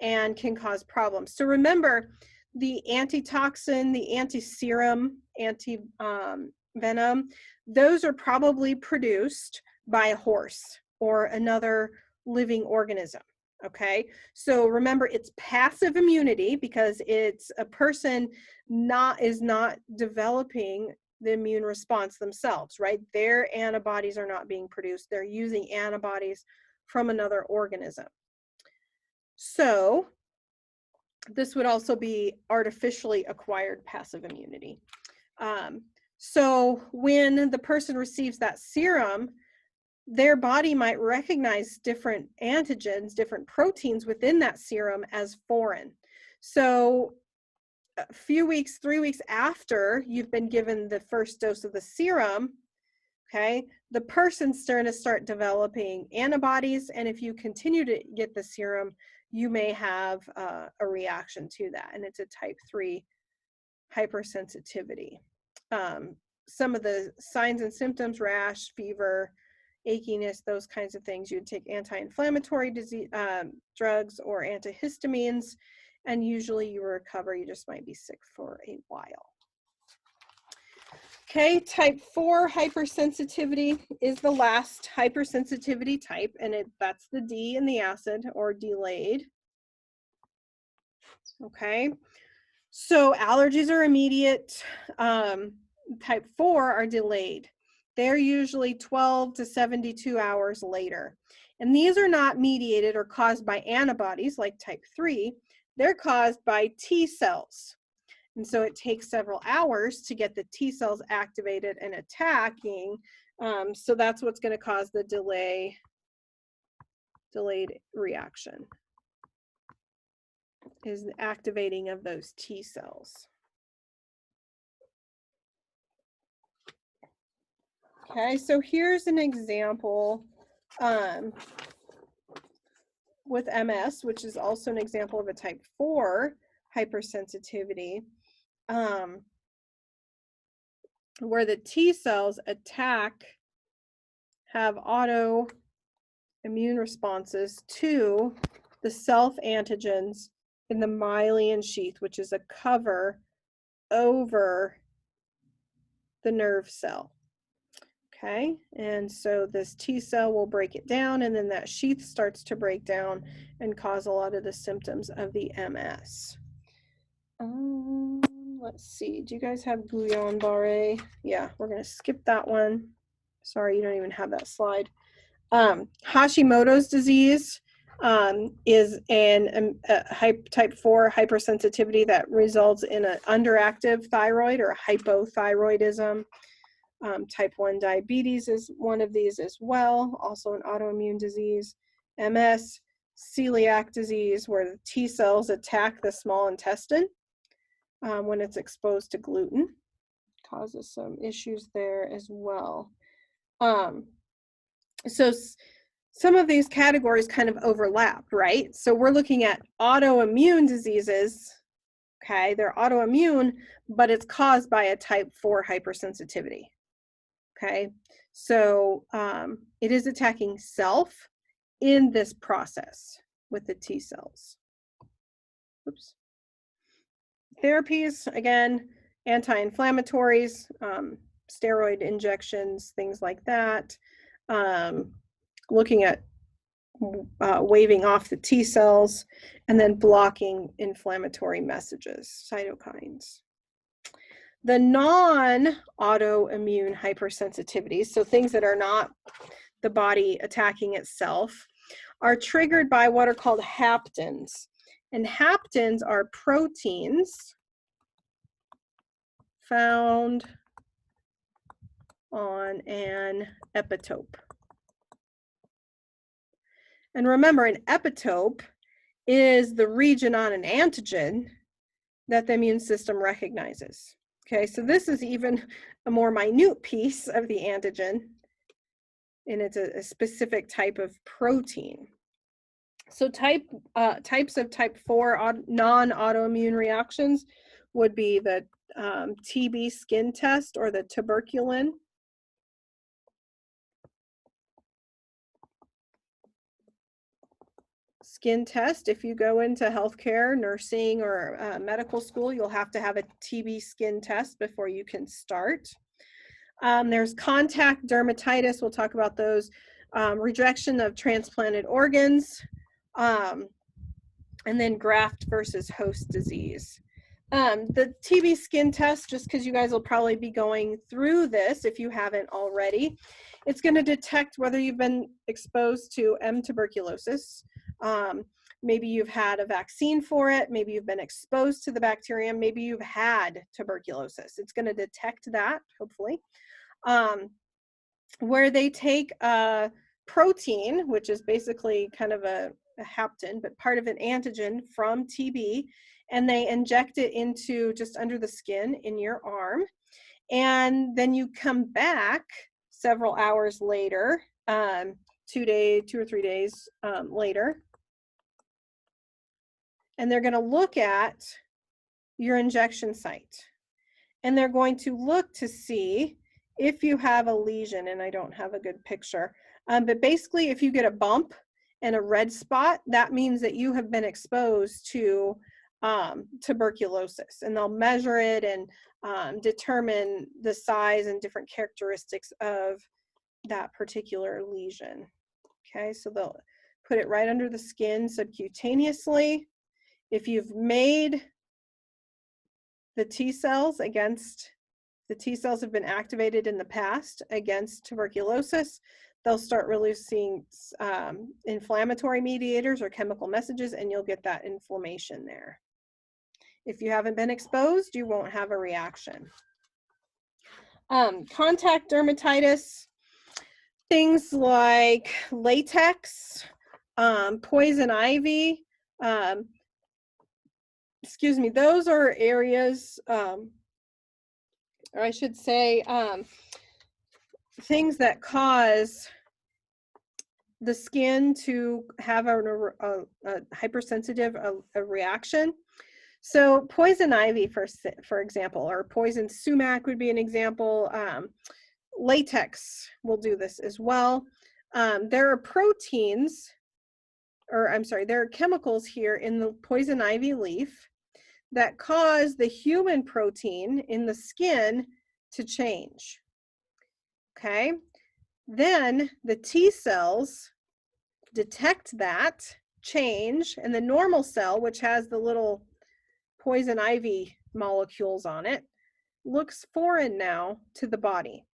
and can cause problems. So remember, the antitoxin, the anti-serum, anti-venom, those are probably produced by a horse or another living organism. Okay, so remember, it's passive immunity because it's a person is not developing the immune response themselves, right? Their antibodies are not being produced. They're using antibodies from another organism. So this would also be artificially acquired passive immunity. So when the person receives that serum, their body might recognize different antigens, different proteins within that serum as foreign. So a few weeks, 3 weeks after you've been given the first dose of the serum, okay, the person's going to start developing antibodies, and if you continue to get the serum, you may have a reaction to that, and it's a type 3 hypersensitivity. Some of the signs and symptoms: rash, fever, achiness, those kinds of things. You'd take anti-inflammatory drugs or antihistamines, and usually you recover. You just might be sick for a while. Okay, type 4 hypersensitivity is the last hypersensitivity type, and that's the D in the acid, or delayed. Okay, so allergies are immediate. Type 4 are delayed. They're usually 12 to 72 hours later. And these are not mediated or caused by antibodies like type 3. They're caused by T cells. And so it takes several hours to get the T cells activated and attacking. So that's what's going to cause the delayed reaction, is the activating of those T cells. Okay, so here's an example with MS, which is also an example of a type 4 hypersensitivity, where the T cells have autoimmune responses to the self-antigens in the myelin sheath, which is a cover over the nerve cell. Okay, and so this T cell will break it down, and then that sheath starts to break down and cause a lot of the symptoms of the MS. Let's see, do you guys have Guillain-Barré? Yeah, we're going to skip that one. Sorry, you don't even have that slide. Hashimoto's disease is a type 4 hypersensitivity that results in an underactive thyroid or hypothyroidism. Type 1 diabetes is one of these as well, also an autoimmune disease. MS, celiac disease, where the T cells attack the small intestine when it's exposed to gluten, causes some issues there as well. So some of these categories kind of overlap, right? So we're looking at autoimmune diseases. Okay, they're autoimmune, but it's caused by a type 4 hypersensitivity. Okay, so it is attacking self in this process with the T cells. Oops. Therapies, again, anti-inflammatories, steroid injections, things like that. Looking at waving off the T cells, and then blocking inflammatory messages, cytokines. The non-autoimmune hypersensitivities, so things that are not the body attacking itself, are triggered by what are called haptens. And haptens are proteins found on an epitope. And remember, an epitope is the region on an antigen that the immune system recognizes. Okay, so this is even a more minute piece of the antigen, and it's a specific type of protein. So types of type 4 non-autoimmune reactions would be the TB skin test or the tuberculin. Skin test. If you go into healthcare, nursing, or medical school, you'll have to have a TB skin test before you can start. There's contact dermatitis. We'll talk about those. Rejection of transplanted organs, and then graft versus host disease. The TB skin test, just because you guys will probably be going through this if you haven't already, it's going to detect whether you've been exposed to M. tuberculosis. Maybe you've had a vaccine for it, maybe you've been exposed to the bacterium, maybe you've had tuberculosis. It's going to detect that, hopefully. Where they take a protein, which is basically kind of a hapten, but part of an antigen from TB, and they inject it into just under the skin in your arm. And then you come back several hours later, 2 or 3 days later, and they're going to look at your injection site. And they're going to look to see if you have a lesion, and I don't have a good picture, but basically if you get a bump and a red spot, that means that you have been exposed to tuberculosis, and they'll measure it and determine the size and different characteristics of that particular lesion. Okay, so they'll put it right under the skin subcutaneously. If you've made the T cells against, the T cells have been activated in the past against tuberculosis, they'll start releasing inflammatory mediators or chemical messages, and you'll get that inflammation there. If you haven't been exposed, you won't have a reaction. Contact dermatitis, things like latex, poison ivy, excuse me, those are areas, or I should say, things that cause the skin to have a hypersensitive reaction. So poison ivy, for example, or poison sumac would be an example. Latex will do this as well. There are proteins, or I'm sorry, there are chemicals here in the poison ivy leaf that cause the human protein in the skin to change. Okay, then the T cells detect that change, and the normal cell, which has the little poison ivy molecules on it, looks foreign now to the body.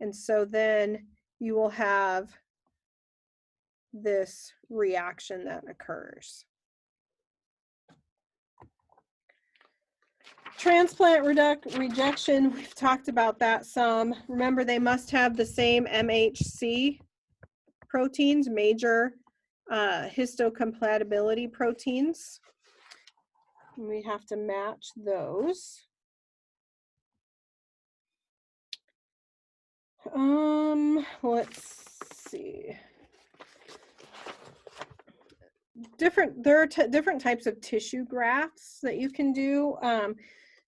And so then you will have this reaction that occurs. Transplant rejection, we've talked about that some. Remember, they must have the same MHC proteins, major histocompatibility proteins. And we have to match those. Let's see. There are different types of tissue grafts that you can do.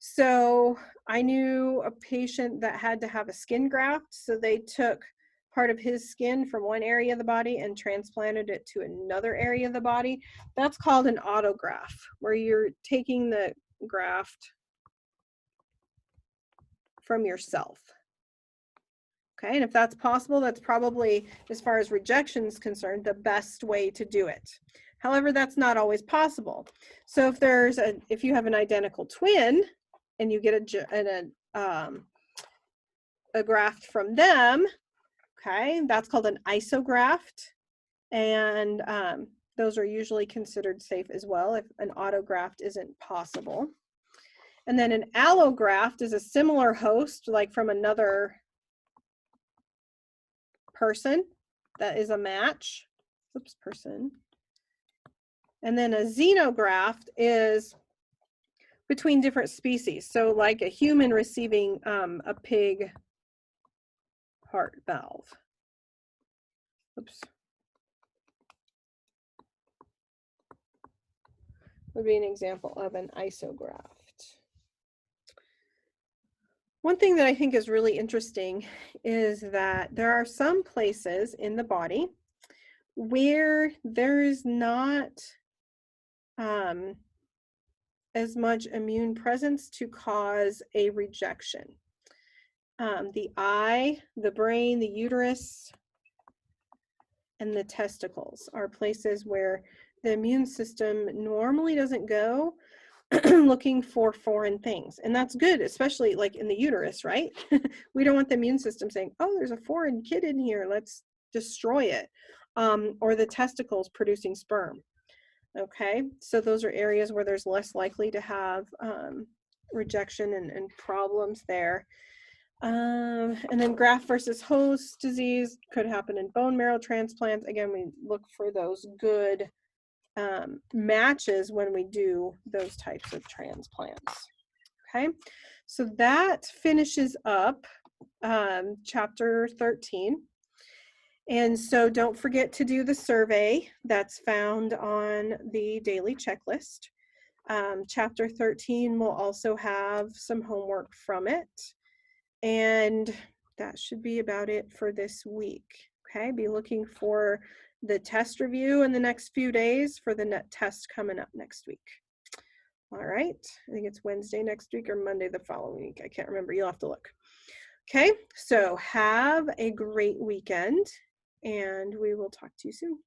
So I knew a patient that had to have a skin graft, so they took part of his skin from one area of the body and transplanted it to another area of the body. That's called an autograft, where you're taking the graft from yourself. Okay, and if that's possible, that's probably, as far as rejection is concerned, the best way to do it. However, that's not always possible. So if you have an identical twin and you get a graft from them, okay, that's called an isograft, and those are usually considered safe as well if an autograft isn't possible. And then an allograft is a similar host, like from another person, that is a match. Oops, person. And then a xenograft is between different species. So like a human receiving a pig heart valve. Oops. Would be an example of an isograft. One thing that I think is really interesting is that there are some places in the body where there's not as much immune presence to cause a rejection. The eye, the brain, the uterus, and the testicles are places where the immune system normally doesn't go looking for foreign things. And that's good, especially like in the uterus, right? We don't want the immune system saying, oh, there's a foreign kid in here, let's destroy it. Or the testicles producing sperm. Okay, so those are areas where there's less likely to have rejection and problems there. And then graft versus host disease could happen in bone marrow transplants. Again, we look for those good matches when we do those types of transplants. Okay, so that finishes up chapter 13. And so don't forget to do the survey that's found on the daily checklist. Chapter 13 will also have some homework from it. And that should be about it for this week. Okay, be looking for the test review in the next few days for the net test coming up next week. All right, I think it's Wednesday next week or Monday the following week. I can't remember, you'll have to look. Okay, so have a great weekend and we will talk to you soon.